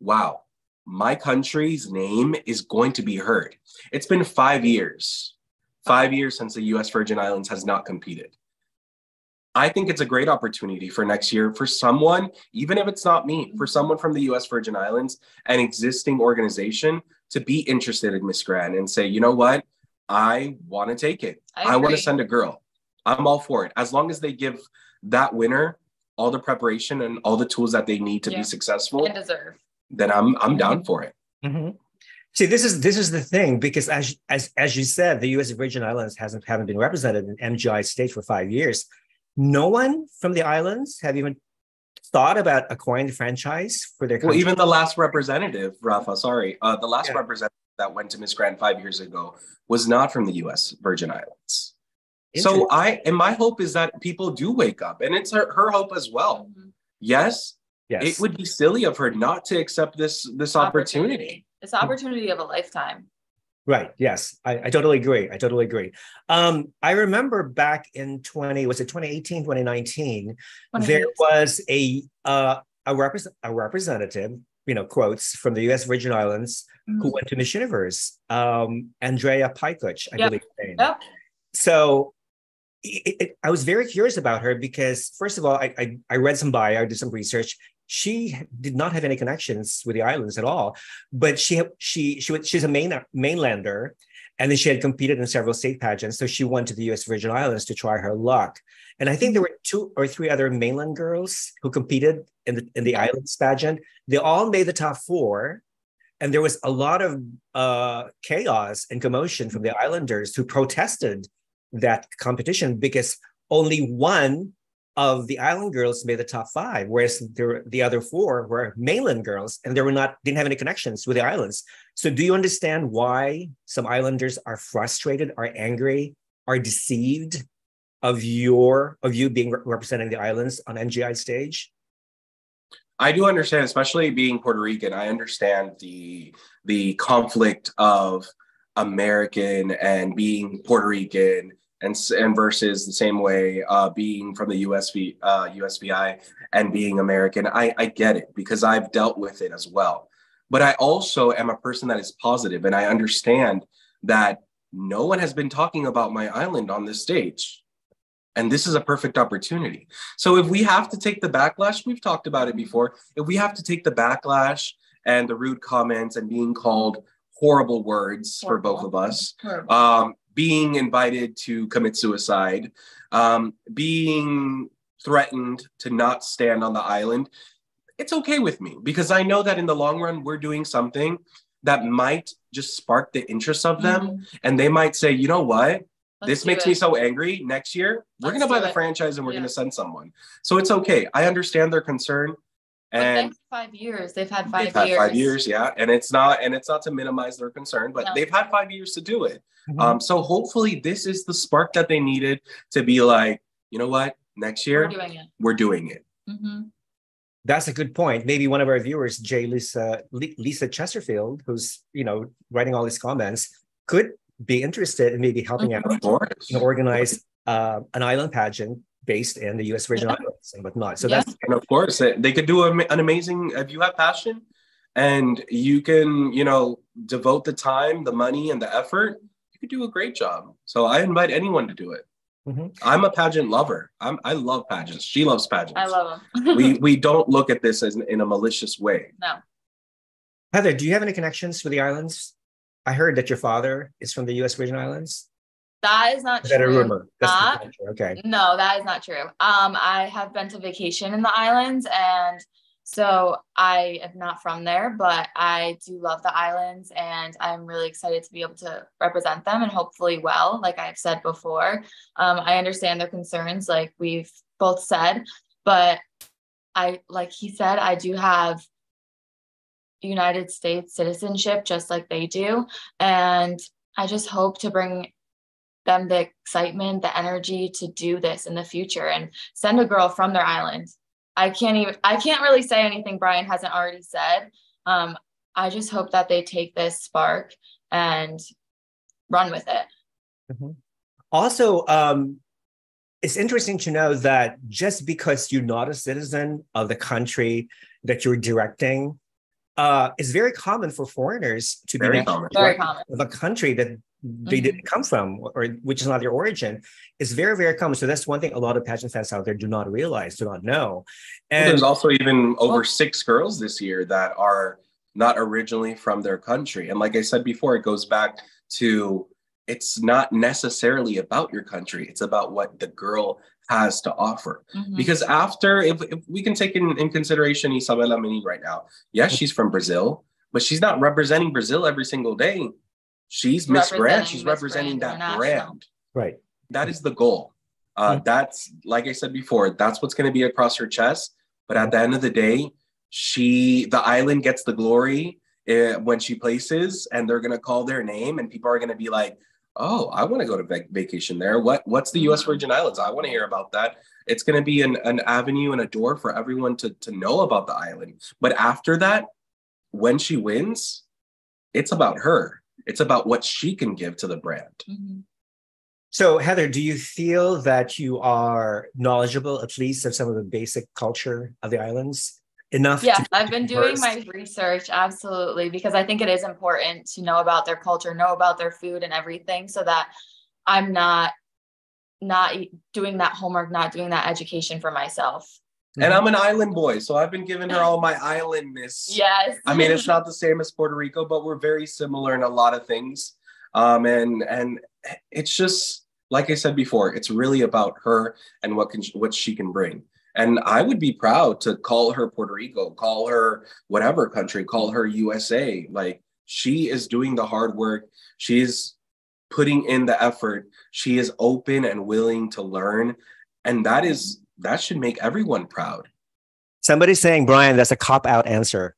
wow, my country's name is going to be heard. It's been 5 years since the U.S. Virgin Islands has not competed. I think it's a great opportunity for next year for someone, even if it's not me, for someone from the U.S. Virgin Islands, an existing organization, to be interested in Miss Grand and say, you know what? I want to take it. I want to send a girl. I'm all for it. As long as they give that winner all the preparation and all the tools that they need to be successful, and deserve, then I'm down for it. Mm-hmm. See, this is the thing, because as you said, the U.S. Virgin Islands haven't been represented in MGI stage for 5 years. No one from the islands have even thought about acquiring the franchise for their country. Well, even the last representative, Rafa, the last representative that went to Miss Grand 5 years ago was not from the U.S. Virgin Islands. So my hope is that people do wake up, and it's her hope as well. Mm-hmm. Yes, it would be silly of her not to accept this opportunity. It's the opportunity of a lifetime. Right. Yes, I totally agree. I totally agree. I remember back in 2018, 2019, there was a representative, quotes from the U.S. Virgin Islands who went to Miss Universe, Andrea Pikuch, I believe her name. Yep. So I was very curious about her because, first of all, I read some bio, I did some research. She did not have any connections with the islands at all, but she's a mainlander, and then she had competed in several state pageants. So she went to the U.S. Virgin Islands to try her luck. And I think there were 2 or 3 other mainland girls who competed in the islands pageant. They all made the top 4, and there was a lot of chaos and commotion from the islanders who protested that competition because only one of the island girls made the top 5, whereas the other 4 were mainland girls, and didn't have any connections with the islands. So do you understand why some islanders are frustrated, are angry, are deceived of you being representing the islands on NGI stage? I do understand, especially being Puerto Rican. I understand the conflict of American and being Puerto Rican, and versus the same way being from the USVI and being American. I get it because I've dealt with it as well. But I also am a person that is positive, and I understand that no one has been talking about my island on this stage. And this is a perfect opportunity. So if we have to take the backlash, we've talked about it before, if we have to take the backlash and the rude comments and being called horrible words for both of us, being invited to commit suicide, being threatened to not stand on the island, it's okay with me because I know that in the long run, we're doing something that might just spark the interest of them. And they might say, you know what? This makes me so angry. Next year, we're going to buy the franchise and we're going to send someone. So it's okay. I understand their concern. And 5 years. They've had 5 years. They've had 5 years, yeah. And it's not to minimize their concern, but they've had 5 years to do it. So hopefully this is the spark that they needed to be like, you know what? Next year, we're doing it. That's a good point. Maybe one of our viewers, Lisa Chesterfield, who's writing all these comments, could be interested in maybe helping out organize an island pageant based in the U.S. Virgin Islands and whatnot. So and of course they could do an amazing. If you have passion and you can, devote the time, the money, and the effort, you could do a great job. So I invite anyone to do it. I'm a pageant lover. I love pageants. She loves pageants. I love them. we don't look at this as in a malicious way. No. Heather, do you have any connections with the islands? I heard that your father is from the U.S. Virgin Islands. That is not true. Is that a rumor? That's not true. Okay. No, that is not true. I have been to vacation in the islands, and so I am not from there, but I do love the islands, and I'm really excited to be able to represent them, and hopefully well, like I've said before. I understand their concerns, like we've both said, but like he said, I do have United States citizenship just like they do, and I just hope to bring them the excitement, the energy to do this in the future and send a girl from their island. I can't really say anything Brian hasn't already said. I just hope that they take this spark and run with it. Also, it's interesting to know that just because you're not a citizen of the country that you're directing, it's very common for foreigners to be of a country that they didn't come from, or which is not their origin. It's very, very common. So that's one thing a lot of pageant fans out there do not realize, do not know. And there's also even over 6 girls this year that are not originally from their country. And like I said before, it goes back to, it's not necessarily about your country. It's about what the girl has to offer. Because after, if we can take in consideration Isabela Mini right now, yes, she's from Brazil, but she's not representing Brazil every single day. She's Miss Grand. She's representing that brand. Right. That is the goal. That's, like I said before, that's what's going to be across her chest. But at the end of the day, the island gets the glory when she places, and they're going to call their name, and people are going to be like, oh, I want to go to vacation there. What's the U.S. Virgin Islands? I want to hear about that. It's going to be an avenue and a door for everyone to know about the island. But after that, when she wins, it's about her. It's about what she can give to the brand. Mm-hmm. So, Heather, do you feel that you are knowledgeable, at least, of some of the basic culture of the islands? Enough? Yeah, I've been doing my research, absolutely, because I think it is important to know about their culture, know about their food and everything, so that I'm not doing that homework, not doing that education for myself. And I'm an island boy, so I've been giving her all my islandness. Yes. I mean, it's not the same as Puerto Rico, but we're very similar in a lot of things. And it's just, like I said before, it's really about her and what she can bring. And I would be proud to call her Puerto Rico, call her whatever country, call her USA. Like, she is doing the hard work. She's putting in the effort. She is open and willing to learn. And that should make everyone proud. Somebody's saying, Brian, that's a cop-out answer.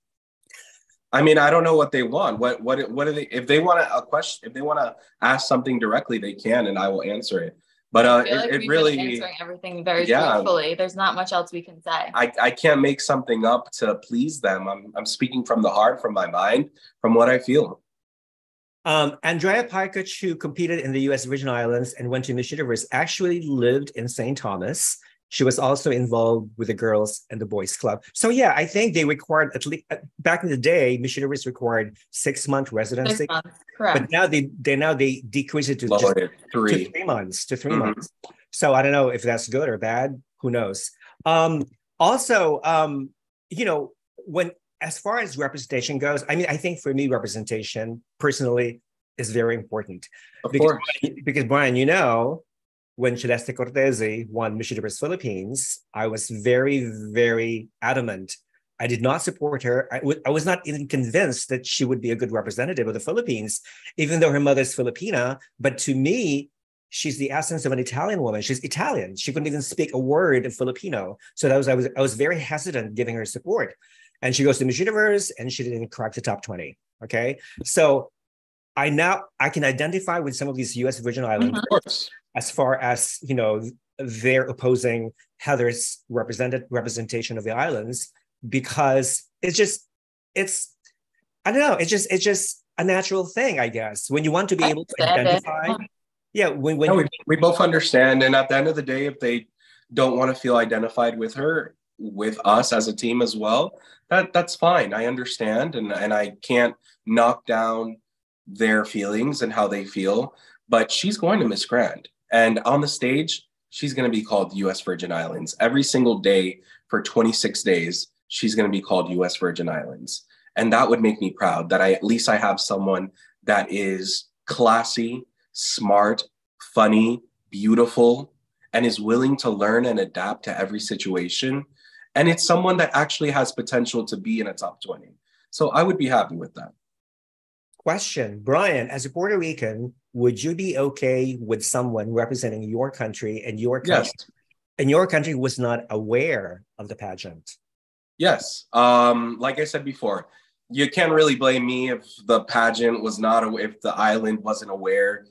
I mean, I don't know what they want. What are they? If they want to ask something directly, they can, and I will answer it. But I feel like we've been answering everything very truthfully. There's not much else we can say. I can't make something up to please them. I'm speaking from the heart, from my mind, from what I feel. Andrea Pajkic, who competed in the U.S. Virgin Islands and went to Miss Universe, actually lived in St. Thomas. She was also involved with the girls and the boys club. So yeah, I think they required, at least back in the day, Miss Universe required 6-month residency. 6 months, correct. But now they decrease it to just 3 months. To 3 months. So I don't know if that's good or bad. Who knows? Also, when as far as representation goes, I mean, I think for me, representation personally is very important. Of course. Because Brian, when Celeste Cortese won Miss Universe Philippines, I was very, very adamant. I did not support her. I was not even convinced that she would be a good representative of the Philippines, even though her mother's Filipina. But to me, she's the essence of an Italian woman. She's Italian. She couldn't even speak a word of Filipino. So I was very hesitant giving her support. And she goes to Miss Universe and she didn't crack the top 20. Okay. So I can identify with some of these US Virgin Islands as far as, they're opposing Heather's representation of the islands, because it's just a natural thing, I guess. When you want to be able to identify. Yeah. We both understand. And at the end of the day, if they don't want to feel identified with us as a team as well, that's fine. I understand. And I can't knock down their feelings and how they feel, but she's going to Miss Grand. And on the stage, she's going to be called US Virgin Islands. Every single day for 26 days, she's going to be called US Virgin Islands. And that would make me proud that at least I have someone that is classy, smart, funny, beautiful, and is willing to learn and adapt to every situation. And it's someone that actually has potential to be in a top 20. So I would be happy with that. Question, Brian, as a Puerto Rican, would you be okay with someone representing your country and your country, and your country was not aware of the pageant? Yes. Like I said before, you can't really blame me if the pageant was not, if the island wasn't aware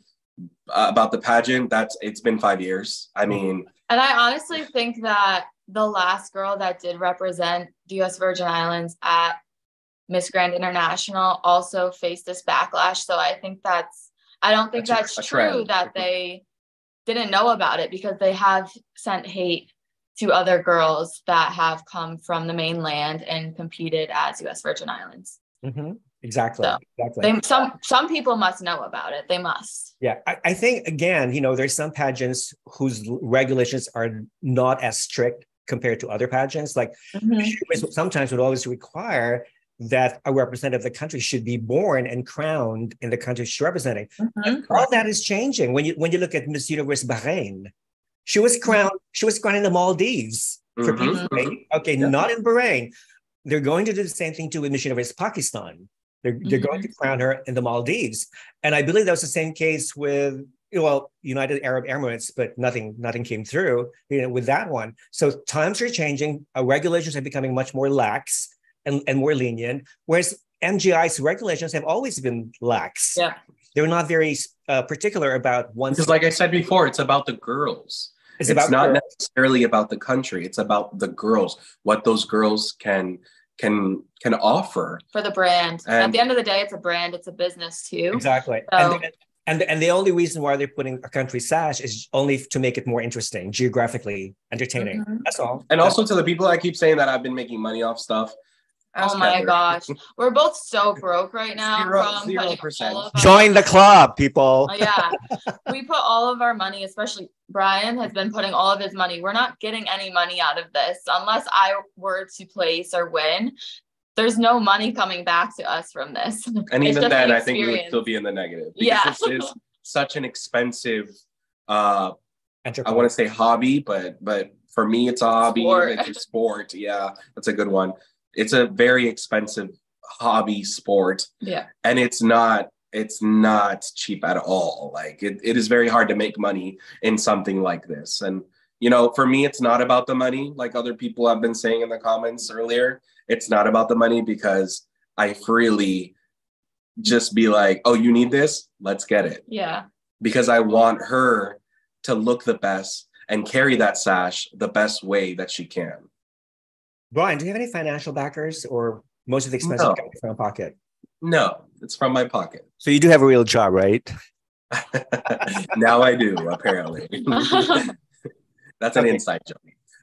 about the pageant. It's been 5 years. I mean. And I honestly think that the last girl that did represent the US Virgin Islands at Miss Grand International also faced this backlash. So I think I don't think that's true that they didn't know about it, because they have sent hate to other girls that have come from the mainland and competed as US Virgin Islands. Mm-hmm. Exactly. So exactly. Some people must know about it. They must. Yeah. I think, again, there's some pageants whose regulations are not as strict compared to other pageants. Like sometimes would always require that a representative of the country should be born and crowned in the country she's representing. All that is changing. When you look at Miss Universe Bahrain, she was crowned in the Maldives for Pete's sake. Okay, not in Bahrain. They're going to do the same thing too with Miss Universe Pakistan. They're going to crown her in the Maldives. And I believe that was the same case with United Arab Emirates, but nothing came through with that one. So times are changing. Regulations are becoming much more lax and more lenient, whereas MGI's regulations have always been lax. Yeah. They're not very particular about one. Because like I said before, it's about the girls. It's not necessarily about the country. It's about the girls, what those girls can offer for the brand. And at the end of the day, it's a brand, it's a business too. Exactly. So, and the only reason why they're putting a country sash is only to make it more interesting, geographically entertaining. That's all. And also to the people that keep saying that I've been making money off stuff. Oh my gosh. We're both so broke right now. 0%. Join the club, people. Yeah. We put all of our money, especially Brian has been putting all of his money. We're not getting any money out of this unless I were to place or win. There's no money coming back to us from this. And even then, I think we would still be in the negative. Because this is such an expensive, I want to say hobby, but for me, it's a hobby. It's a sport. Yeah, that's a good one. It's a very expensive hobby sport. Yeah. And it's not cheap at all. Like it is very hard to make money in something like this. And, you know, for me, it's not about the money. Like other people have been saying in the comments earlier, it's not about the money because I freely just be like, oh, you need this? Let's get it. Yeah. Because I want her to look the best and carry that sash the best way that she can. Brian, do you have any financial backers or most of the expenses coming from your pocket? No, it's from my pocket. So you do have a real job, right? Now I do, apparently. That's an inside joke.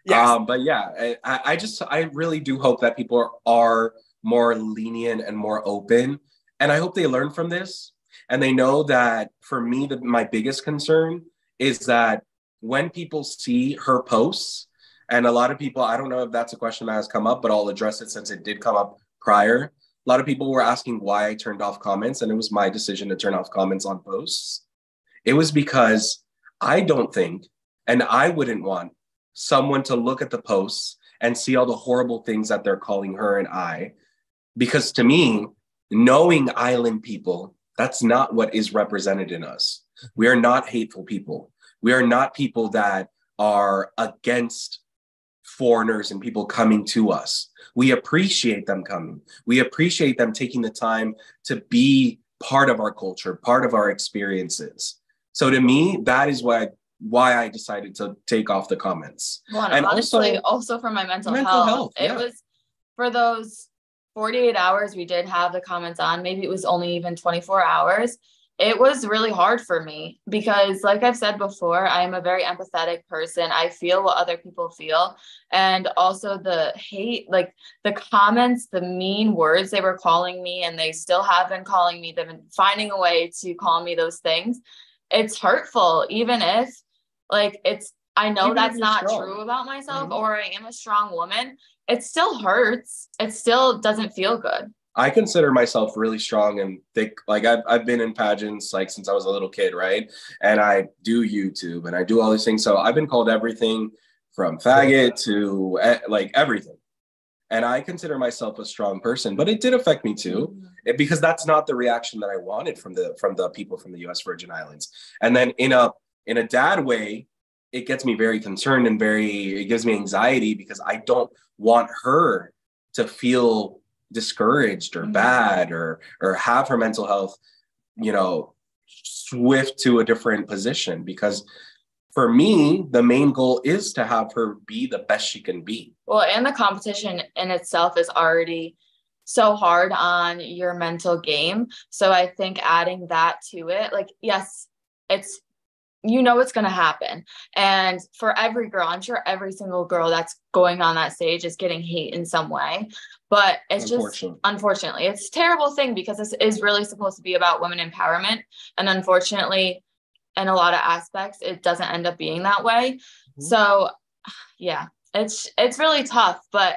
Yes. But yeah, I really do hope that people are more lenient and more open. And I hope they learn from this. And they know that for me, my biggest concern is that when people see her posts, and a lot of people, I don't know if that's a question that has come up, but I'll address it since it did come up prior. A lot of people were asking why I turned off comments, and it was my decision to turn off comments on posts. It was because I don't think, and I wouldn't want someone to look at the posts and see all the horrible things that they're calling her and I. Because to me, knowing island people, that's not what is represented in us. We are not hateful people. We are not people that are against foreigners and people coming to us. We appreciate them coming. We appreciate them taking the time to be part of our culture, part of our experiences. So to me, that is why I decided to take off the comments. Well, and honestly, also for my mental health. It was for those 48 hours we did have the comments on, maybe it was only even 24 hours. It was really hard for me because, like I've said before, I am a very empathetic person. I feel what other people feel. And also the hate, like the comments, the mean words they were calling me, and they still have been calling me, they've been finding a way to call me those things. It's hurtful, even if like I know that's not true about myself, or I am a strong woman. It still hurts. It still doesn't feel good. I consider myself really strong and thick. Like I've been in pageants like since I was a little kid, right? And I do YouTube and I do all these things. So I've been called everything from faggot to like everything. And I consider myself a strong person, but it did affect me too, because that's not the reaction that I wanted from the people from the U.S. Virgin Islands. And then in a dad way, it gets me very concerned and it gives me anxiety because I don't want her to feel discouraged or bad or have her mental health, swift to a different position. Because for me, the main goal is to have her be the best she can be. Well, and the competition in itself is already so hard on your mental game. So I think adding that to it, like, yes, it's, it's going to happen. And for every girl, I'm sure every single girl that's going on that stage is getting hate in some way. But it's unfortunately, it's a terrible thing because this is really supposed to be about women empowerment. And unfortunately, in a lot of aspects, it doesn't end up being that way. So yeah, it's really tough, but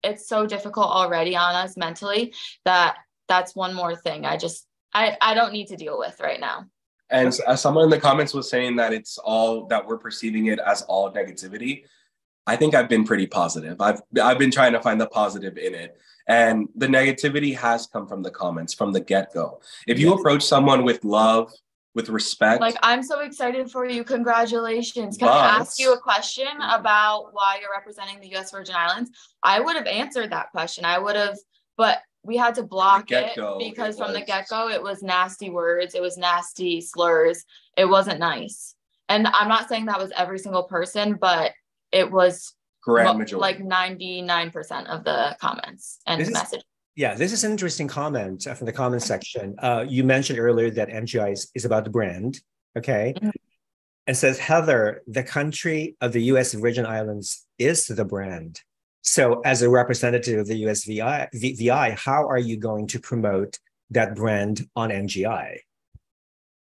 it's so difficult already on us mentally that's one more thing I don't need to deal with right now. And someone in the comments was saying that it's all that we're perceiving it as all negativity. I think I've been pretty positive. I've been trying to find the positive in it. And the negativity has come from the comments from the get-go. If you approach someone with love, with respect. Like, I'm so excited for you. Congratulations. Can I ask you a question about why you're representing the U.S. Virgin Islands? I would have answered that question. But we had to block it because from the get-go, it was nasty words. It was nasty slurs. It wasn't nice. And I'm not saying that was every single person, but it was Grand majority. Like 99% of the comments and messages. Yeah, this is an interesting comment from the comment section. You mentioned earlier that MGI is about the brand, okay? Mm-hmm. And says, Heather, the country of the U.S. Virgin Islands is the brand. So as a representative of the U.S. VI, how are you going to promote that brand on MGI?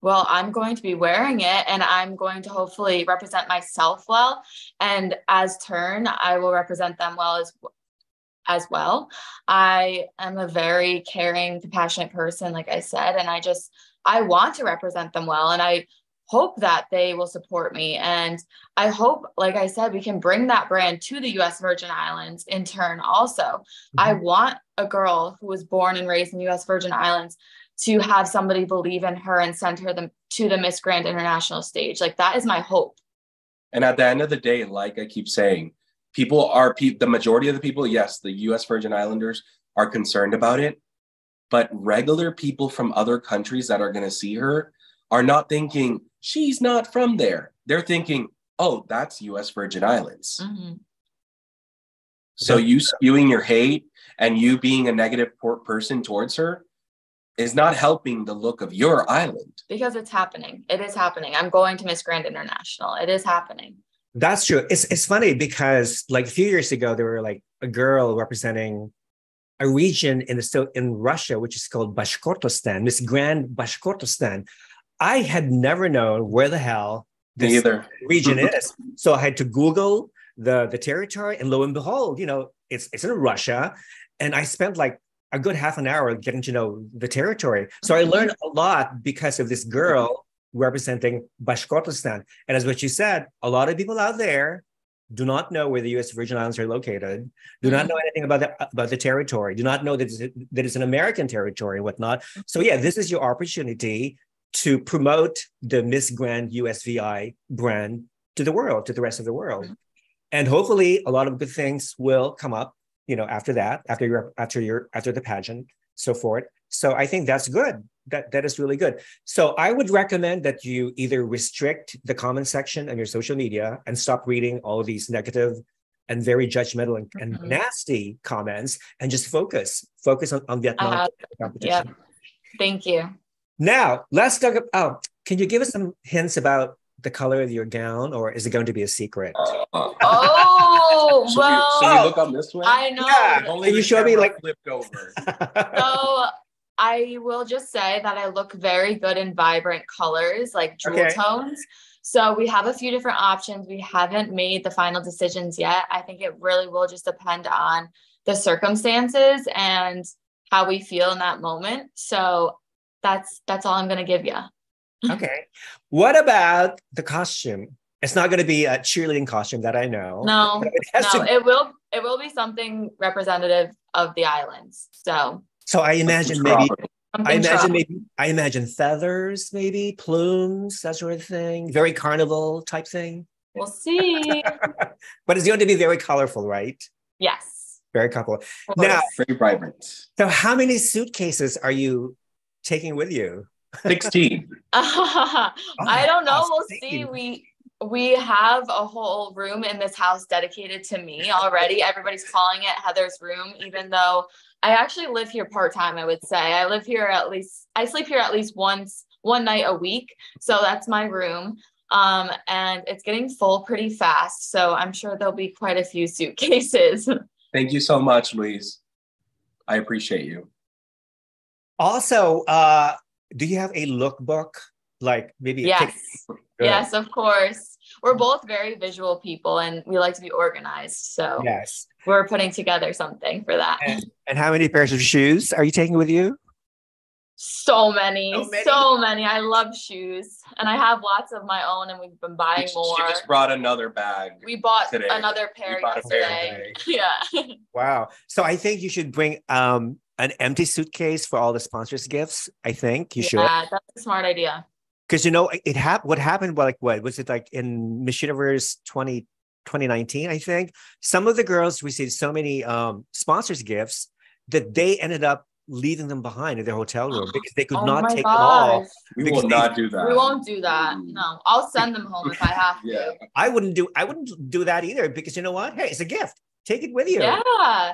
Well, I'm going to be wearing it and I'm going to hopefully represent myself well. And as turn, I will represent them well as well. I am a very caring, compassionate person, like I said, and I want to represent them well. And I hope that they will support me. And I hope, like I said, we can bring that brand to the U.S. Virgin Islands in turn also. Mm-hmm. I want a girl who was born and raised in the U.S. Virgin Islands to have somebody believe in her and send her to the Miss Grand International stage. Like, that is my hope. And at the end of the day, like I keep saying, the majority of the people, yes, the U.S. Virgin Islanders are concerned about it, but regular people from other countries that are going to see her are not thinking, she's not from there. They're thinking, oh, that's U.S. Virgin Islands. Mm-hmm. So you spewing your hate and you being a negative person towards her is not helping the look of your island. Because it's happening. It is happening. I'm going to Miss Grand International. It is happening. That's true. It's funny because like a few years ago, there were like a girl representing a region in Russia, which is called Bashkortostan, Miss Grand Bashkortostan. I had never known where the hell this region is. So I had to Google the territory, and lo and behold, it's in Russia. And I spent like a good half an hour getting to know the territory. So I learned a lot because of this girl representing Bashkortostan. And as what you said, a lot of people out there do not know where the U.S. Virgin Islands are located, do not know anything about the territory, do not know that it's an American territory and whatnot. So yeah, this is your opportunity to promote the Miss Grand USVI brand to the world, to the rest of the world. And hopefully a lot of good things will come up, after that, after the pageant, so forth. So I think that's good. That is really good. So I would recommend that you either restrict the comment section on your social media and stop reading all of these negative and very judgmental and nasty comments and just focus on Vietnam competition. Yeah. Thank you. Now, let's talk about, can you give us some hints about the color of your gown, or is it going to be a secret? Oh, well. So you look on this way? I know. Yeah, only you show me like flipped over. So I will just say that I look very good in vibrant colors, like jewel tones. So we have a few different options. We haven't made the final decisions yet. I think it really will just depend on the circumstances and how we feel in that moment. So that's all I'm going to give you. Okay. What about the costume? It's not going to be a cheerleading costume, that I know. No, it will be something representative of the islands. So I imagine feathers, maybe plumes, that sort of thing. Very carnival type thing. We'll see. But it's going to be very colorful, right? Yes. Very colorful. Now, very vibrant. So how many suitcases are you taking with you? 16. I don't know. We'll see. We have a whole room in this house dedicated to me already. Everybody's calling it Heather's room, even though I actually live here part-time, I would say. I sleep here at least one night a week. So that's my room. And it's getting full pretty fast. So I'm sure there'll be quite a few suitcases. Thank you so much, Louise. I appreciate you. Also, do you have a lookbook? Like maybe Yes, of course. We're both very visual people and we like to be organized. So yes, we're putting together something for that. And how many pairs of shoes are you taking with you? So many. I love shoes. And I have lots of my own and we've been buying more. She just brought another bag. We bought another pair yesterday. Yeah. Wow. So I think you should bring an empty suitcase for all the sponsors' gifts. I think you should. Yeah, that's a smart idea. Because what happened, what was it like in Miss Universe 2019, I think? Some of the girls received so many sponsors' gifts that they ended up leaving them behind in their hotel room because they could Oh not my take them all. gosh. We will not do that. We won't do that. No, I'll send them home if I have to. Yeah. I wouldn't do that either because you know what? Hey, it's a gift. Take it with you. Yeah.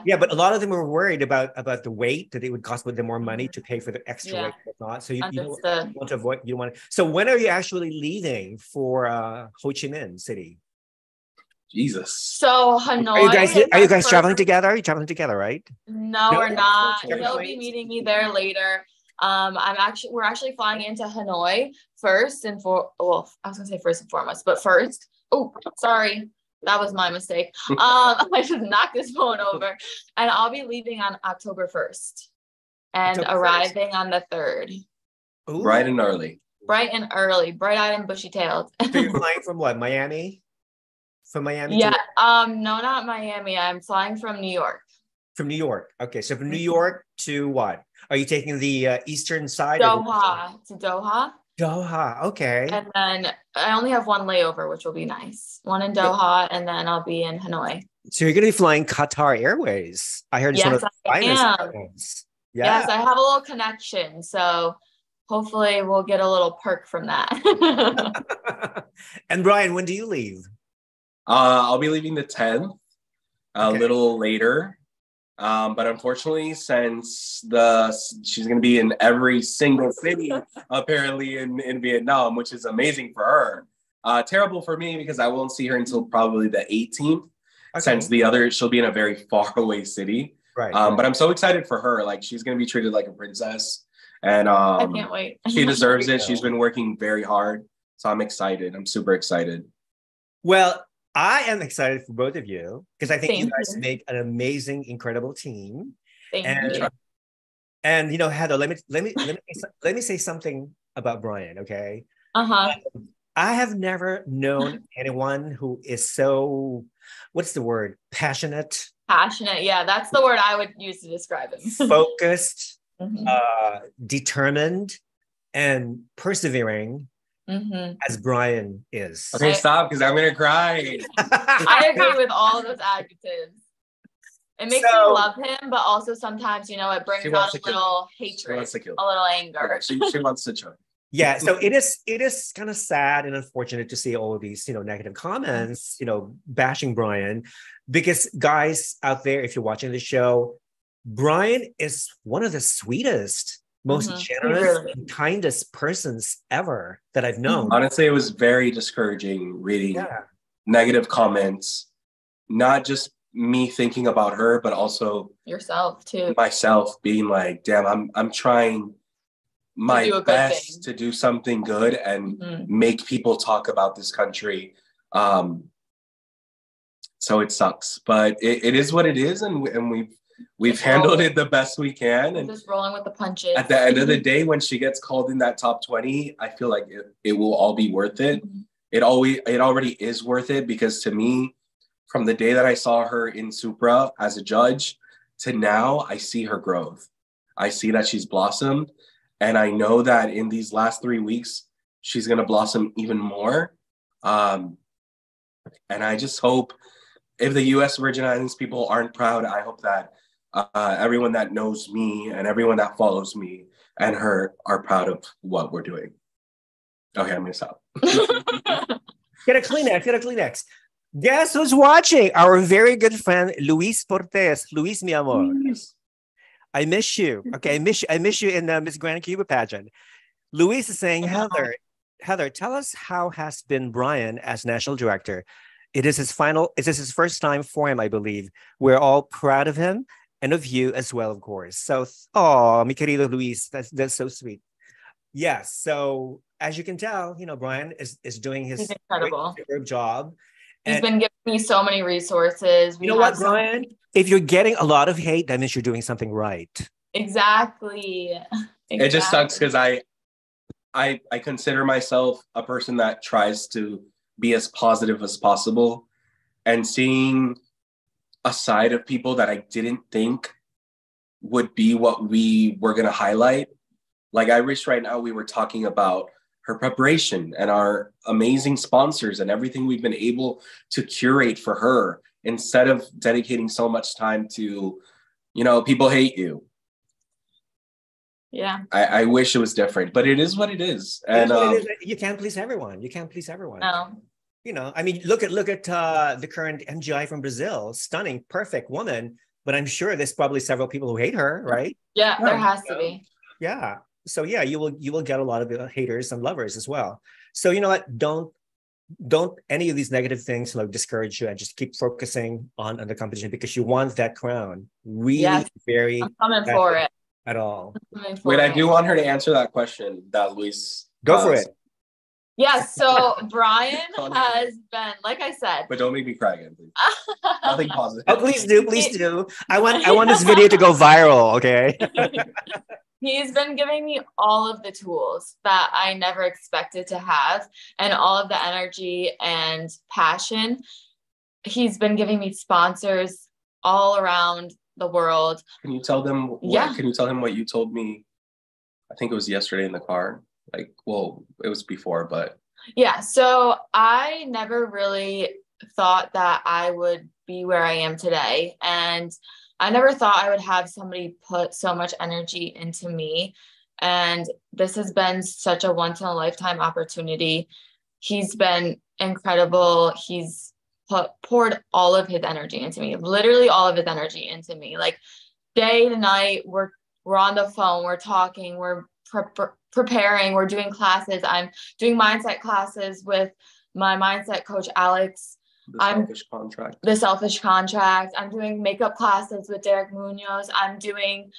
Yeah, but a lot of them were worried about the weight, that it would cost them more money to pay for the extra weight and whatnot. So you want to avoid, you want to. So when are you actually leaving for Ho Chi Minh City? Jesus. So Hanoi. Are you guys traveling together? Are you traveling together, right? No, we're not. He'll be meeting me there later. We're actually flying into Hanoi first and foremost, but first. Oh, sorry. That was my mistake. I just knocked this phone over. And I'll be leaving on October 1st and arriving on the 3rd. Ooh. Bright and early. Bright-eyed and bushy-tailed. So you're flying from what, Miami? From Miami? Yeah, no, not Miami. I'm flying from New York. From New York. Okay, so from New York to what? Are you taking the eastern side? Doha. To Doha. Doha, okay. And then I only have one layover, which will be nice. One in Doha, and then I'll be in Hanoi. So you're going to be flying Qatar Airways. I heard it's one of the finest airlines. Yeah. Yes, I have a little connection, so hopefully we'll get a little perk from that. And Brian, when do you leave? I'll be leaving the 10th, a little later. But unfortunately, since she's going to be in every single city, apparently in Vietnam, which is amazing for her. Terrible for me because I won't see her until probably the 18th, since she'll be in a very far away city. Right. But I'm so excited for her. Like, she's going to be treated like a princess. And I can't wait. She deserves it. She's been working very hard. So I'm excited. I'm super excited. Well, I am excited for both of you because I think you guys make an amazing, incredible team. Thank you. And you know, Heather, let me say something about Brian, okay? I have never known anyone who is so, what's the word? Passionate. Yeah, that's the word I would use to describe him. Focused, determined, and persevering. As Brian is. Okay, stop, because I'm gonna cry. I agree with all of those adjectives. It makes me love him, but also sometimes, it brings out a little hatred, a little anger. She wants to choke. Yeah, so it is kind of sad and unfortunate to see all of these, negative comments, bashing Brian, because guys out there, if you're watching the show, Brian is one of the sweetest, most generous and kindest persons ever that I've known. Honestly, it was very discouraging reading negative comments, not just me thinking about her, but also yourself too. Myself being like, damn, I'm trying my best to do something good and make people talk about this country. So it sucks, but it is what it is, and we've handled it the best we can. And just rolling with the punches. At the end of the day, when she gets called in that top 20, I feel like it will all be worth it. It already is worth it, because to me, from the day that I saw her in Supra as a judge to now, I see her growth. I see that she's blossomed. And I know that in these last 3 weeks, she's going to blossom even more. And I just hope, if the U.S. Virgin Islands people aren't proud, I hope that everyone that knows me and everyone that follows me and her are proud of what we're doing. Okay, I'm going to stop. Get a Kleenex. Guess who's watching? Our very good friend, Luis Portes. Luis, mi amor. I miss you. Okay, I miss you in the Miss Grand Cuba pageant. Luis is saying, Heather, tell us how has been Brian as national director. It is his first time for him, I believe. We're all proud of him and of you as well, of course. So, mi querido Luis, that's so sweet. Yes. So as you can tell, Brian is doing his incredible job. He's been giving me so many resources. You know what, Brian? If you're getting a lot of hate, that means you're doing something right. Exactly. It just sucks because I consider myself a person that tries to be as positive as possible, and seeing a side of people that I didn't think would be what we were going to highlight. Like, I wish right now we were talking about her preparation and our amazing sponsors and everything we've been able to curate for her, instead of dedicating so much time to, people hate you. Yeah. I wish it was different, but it is what it is. And what it is. You can't please everyone. You can't please everyone. No. You know, I mean, look at the current MGI from Brazil. Stunning, perfect woman. But I'm sure there's probably several people who hate her, right? Yeah, there has to be. Yeah. So yeah, you will get a lot of haters and lovers as well. So you know what? Don't any of these negative things like discourage you, and just keep focusing on the competition, because you want that crown. Really, very I'm coming for it. At all. Wait, I do want her to answer that question that Luis. Go for it. Yes, so Brian has been, like I said. But don't make me cry again, please. Nothing positive. Oh, please do. I want this video to go viral, okay? He's been giving me all of the tools that I never expected to have, and all of the energy and passion. He's been giving me sponsors all around the world. Can you tell them can you tell him what you told me? I think it was yesterday in the car. Like, well, it was before, but yeah. So I never really thought that I would be where I am today. And I never thought I would have somebody put so much energy into me. And this has been such a once in a lifetime opportunity. He's been incredible. He's poured all of his energy into me, literally all of his energy into me. Like day to night, we're on the phone, we're talking, we're preparing, we're doing classes. I'm doing mindset classes with my mindset coach, Alex. The Selfish Contract. I'm doing makeup classes with Derek Munoz. I'm doing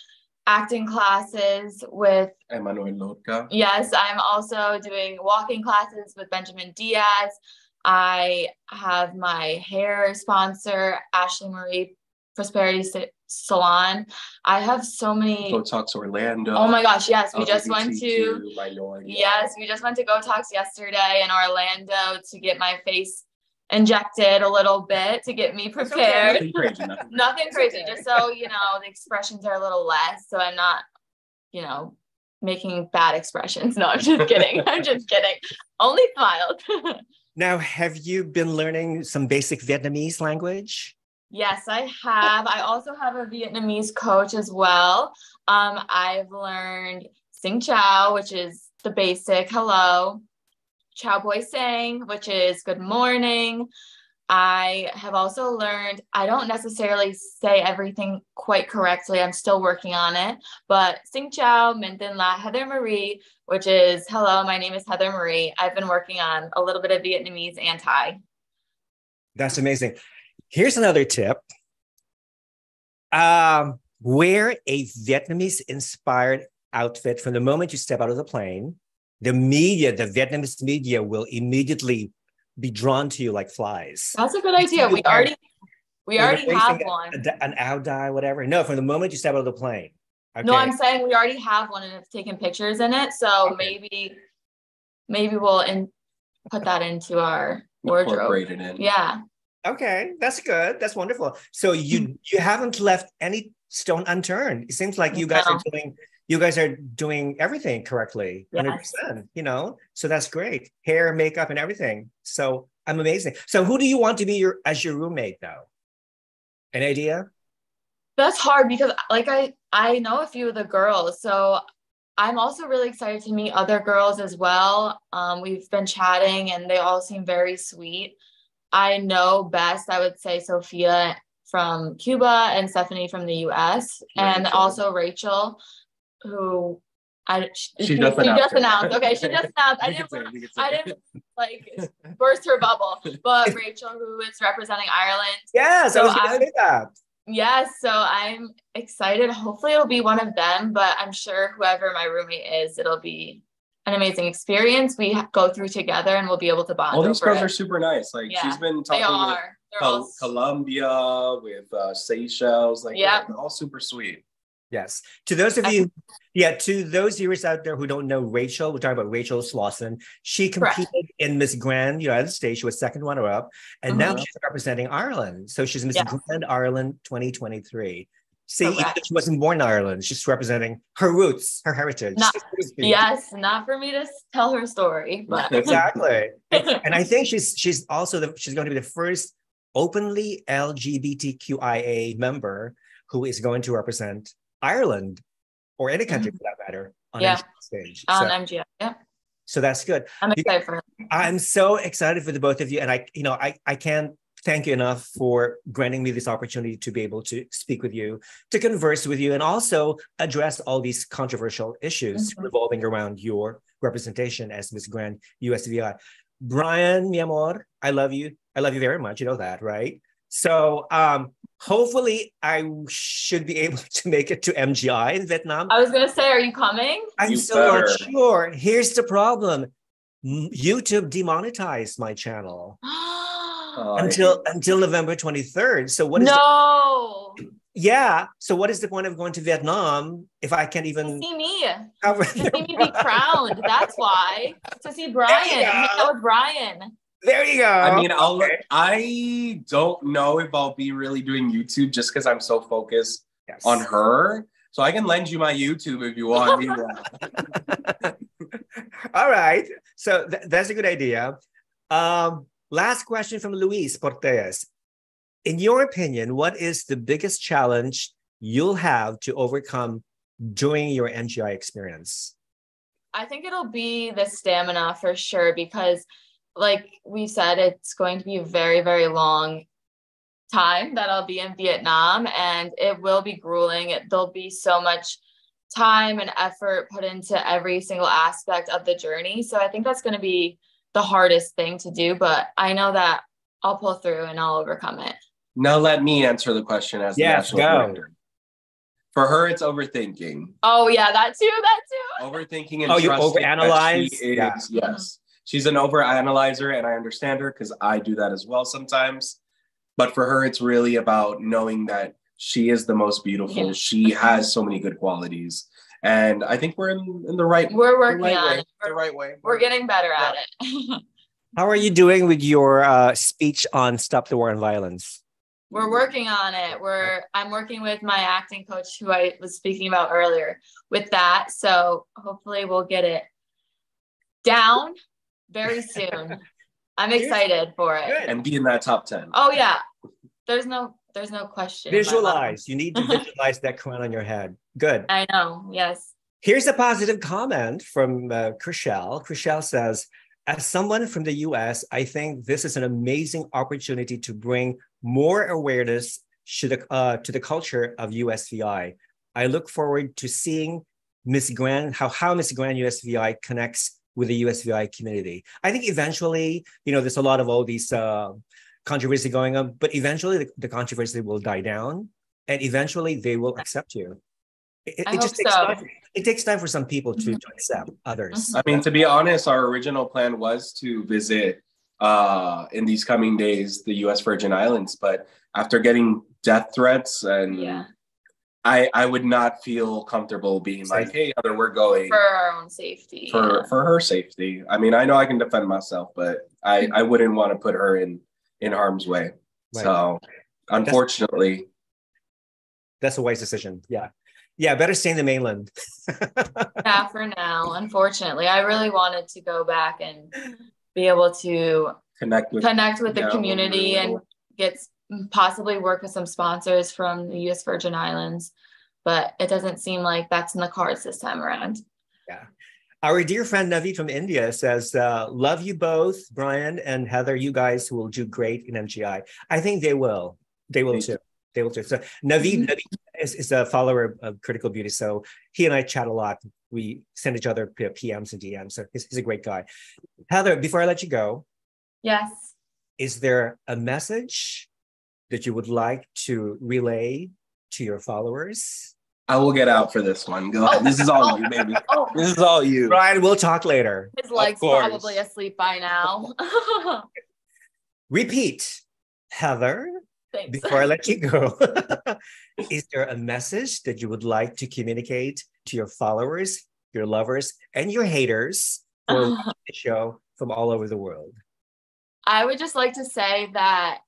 acting classes with Emmanuel Lotka. Yes, I'm also doing walking classes with Benjamin Diaz. I have my hair sponsor, Ashley Marie Prosperity Salon. I have so many. Botox Orlando. Oh my gosh, yes. We just went to Botox yesterday in Orlando to get my face injected a little bit to get me prepared. Okay. Nothing crazy. Nothing crazy. Just so, the expressions are a little less. So I'm not, making bad expressions. No, I'm just kidding. I'm just kidding. Only smiled. Now, have you been learning some basic Vietnamese language? Yes, I have. I also have a Vietnamese coach as well. I've learned Sing Chao, which is the basic hello. Chao Boi Sang, which is good morning. I have also learned, I don't necessarily say everything quite correctly. I'm still working on it. But Sing Chao, Minh Tin La, Heather Marie, which is hello, my name is Heather Marie. I've been working on a little bit of Vietnamese and Thai. That's amazing. Here's another tip. Wear a Vietnamese-inspired outfit from the moment you step out of the plane. The Vietnamese media will immediately be drawn to you like flies. That's a good idea. We already have one. An Ao Dai, whatever. No, from the moment you step out of the plane. Okay. No, I'm saying we already have one and it's taken pictures in it. So maybe we'll put that into our wardrobe. Incorporate it in. Yeah. Okay, that's good. That's wonderful. So you haven't left any stone unturned. It seems like you guys are doing everything correctly, 100%, so that's great. Hair, makeup, and everything. So I'm amazing. So who do you want to be as your roommate though? An idea? That's hard because I know a few of the girls. So I'm also really excited to meet other girls as well. We've been chatting and they all seem very sweet. I know best, I would say Sophia from Cuba and Stephanie from the US, and also Rachel, who she just announced. Okay, she just announced. I didn't burst her bubble, but Rachel, who is representing Ireland. Yes, I was going to say that. Yes, so I'm excited. Hopefully it'll be one of them, but I'm sure whoever my roommate is, it'll be an amazing experience. We go through together and we'll be able to bond. All these girls are super nice. She's been talking with Colombia, with Seychelles. They're all super sweet. Yes. To those of you, to those viewers out there who don't know Rachel, we're talking about Rachel Slauson. She competed in Miss Grand United States. She was second runner-up, and now she's representing Ireland. So she's Miss Grand Ireland 2023. See, even if she wasn't born in Ireland, she's representing her roots, her heritage. Not for me to tell her story, but exactly. And I think she's also she's going to be the first openly LGBTQIA member who is going to represent Ireland or any country for that matter, on yeah. MGI stage. On MGI, yeah. So that's good. I'm excited for it. I'm so excited for the both of you. And I can't thank you enough for granting me this opportunity to be able to speak with you, to converse with you, and also address all these controversial issues revolving around your representation as Miss Grand USVI. Brian, mi amor, I love you. I love you very much. You know that, right? So hopefully I should be able to make it to MGI in Vietnam. I was going to say, are you coming? I'm still not sure. Here's the problem. YouTube demonetized my channel until November 23rd. So what is yeah. So what is the point of going to Vietnam if I can't even see me? To see me be crowned. That's why. To see Brian. Hang out with Brian. There you go. I mean, I don't know if I'll be really doing YouTube just because I'm so focused on her. So I can lend you my YouTube if you want. All right. So that's a good idea. Last question from Luis Portes. In your opinion, what is the biggest challenge you'll have to overcome during your MGI experience? I think it'll be the stamina for sure, because like we said, it's going to be a very, very long time that I'll be in Vietnam, and it will be grueling. There'll be so much time and effort put into every single aspect of the journey. So I think that's going to be the hardest thing to do, but I know that I'll pull through and I'll overcome it. Now let me answer the question as the national director. For her, it's overthinking. Oh yeah, that too. Overthinking and you overanalyze? Yes. She's an overanalyzer, and I understand her because I do that as well sometimes. But for her, it's really about knowing that she is the most beautiful. Yeah. She has so many good qualities. And I think we're in the right way. We're working on it. The right way. We're getting better at it. How are you doing with your speech on Stop the War on Violence? We're working on it. I'm working with my acting coach, who I was speaking about earlier, with that. So hopefully we'll get it down very soon. I'm excited for it. Good. And be in that top 10. Oh yeah. There's no question. Visualize. You need to visualize that crown on your head. Good. I know. Yes. Here's a positive comment from Chriselle. Chriselle says, as someone from the US, I think this is an amazing opportunity to bring more awareness to the culture of USVI. I look forward to seeing Miss Grand, how Miss Grand USVI connects with the USVI community. I think eventually, there's a lot of all these controversy going on, but eventually the controversy will die down, and eventually they will accept you. It just takes time. It takes time for some people to accept others. I mean, to be honest, our original plan was to visit in these coming days the U.S. Virgin Islands, but after getting death threats, and I would not feel comfortable being like, "Hey, Heather, we're going for our own safety." For her safety. I mean, I know I can defend myself, but I wouldn't want to put her in harm's way. Right. So, unfortunately, that's a wise decision. Yeah, better stay in the mainland. Yeah, for now. Unfortunately, I really wanted to go back and be able to connect with the community and possibly work with some sponsors from the U.S. Virgin Islands, but it doesn't seem like that's in the cards this time around. Yeah. Our dear friend Navi from India says, love you both, Brian and Heather. You guys will do great in MGI. I think they will. They will too. They will too. So Navi is a follower of Critical Beauty. So he and I chat a lot. We send each other PMs and DMs. So he's a great guy. Heather, before I let you go. Yes. Is there a message that you would like to relay to your followers? I will get out for this one. Go ahead. This is all you, baby. This is all you. Brian, we'll talk later. His leg's probably asleep by now. Repeat, Heather. Thanks. Before I let you go, is there a message that you would like to communicate to your followers, your lovers, and your haters for watching the show from all over the world? I would just like to say that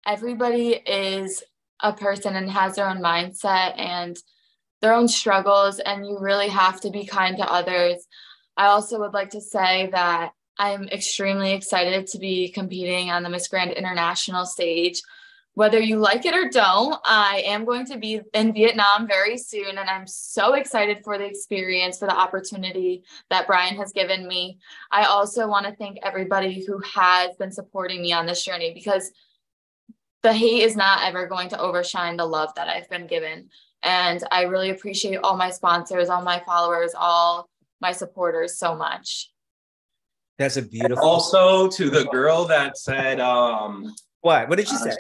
everybody is a person and has their own mindset and their own struggles, and you really have to be kind to others. I also would like to say that I'm extremely excited to be competing on the Miss Grand International stage. whether you like it or don't, I am going to be in Vietnam very soon. And I'm so excited for the experience, for the opportunity that Brian has given me. I also want to thank everybody who has been supporting me on this journey, because the hate is not ever going to overshine the love that I've been given. And I really appreciate all my sponsors, all my followers, all my supporters so much. That's a beautiful. Also, to the girl that said, what did she say?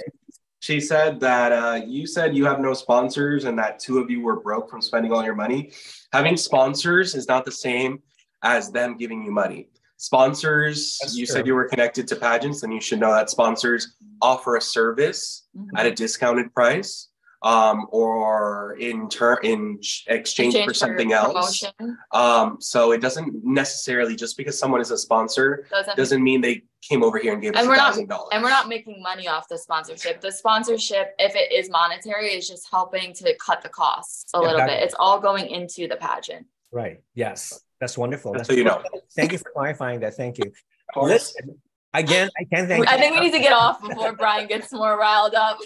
She said that you said you have no sponsors and that two of you were broke from spending all your money. Having sponsors is not the same as them giving you money. Sponsors, that's you true. Said you were connected to pageants, and you should know that sponsors offer a service at a discounted price, or in exchange for something else. So it doesn't necessarily, just because someone is a sponsor doesn't mean they came over here and gave us $1,000. And we're not making money off the sponsorship. The sponsorship, if it is monetary, is just helping to cut the costs a little bit. It's all going into the pageant. Right. Yes. That's wonderful. That's so you know. Thank you for clarifying that. Thank you. Listen, again, I can't thank you. I think we need to get off before Brian gets more riled up.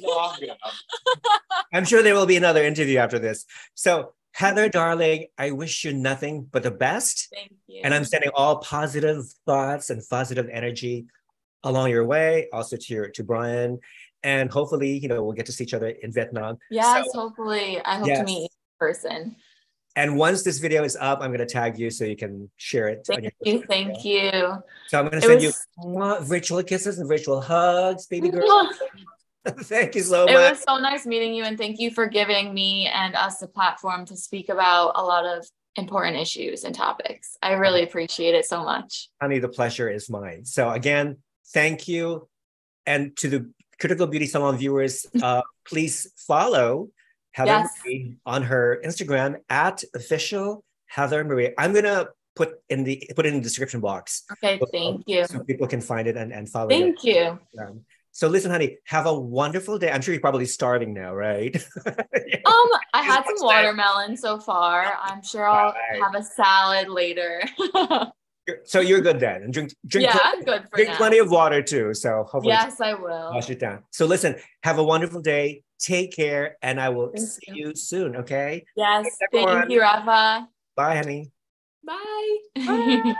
I'm sure there will be another interview after this. So Heather, darling, I wish you nothing but the best. Thank you. And I'm sending all positive thoughts and positive energy along your way, also to Brian. And hopefully, we'll get to see each other in Vietnam. Yes, so, hopefully. I hope to meet you in person. And once this video is up, I'm going to tag you so you can share it. Thank you. So I'm going to send you virtual kisses and virtual hugs, baby girl. Thank you so much. It was so nice meeting you, and thank you for giving me and us the platform to speak about a lot of important issues and topics. I really appreciate it so much. Honey, the pleasure is mine. So again, thank you. And to the Critical Beauty Salon viewers, please follow Heather Marie on her Instagram at official Heather Marie. I'm gonna put it in the description box. Okay, thank you. So people can find it and follow. Thank you. So listen, honey, have a wonderful day. I'm sure you're probably starving now, right? I had some watermelon so far. I'm sure I'll have a salad later. So you're good then, and drink. Yeah, I'm good for drink now. Plenty of water too. So hopefully, yes, I will. Wash it down. So listen, have a wonderful day. Take care, and I will see you soon. Okay? Yes. Thank you, Rafa. Bye, honey. Bye. Bye.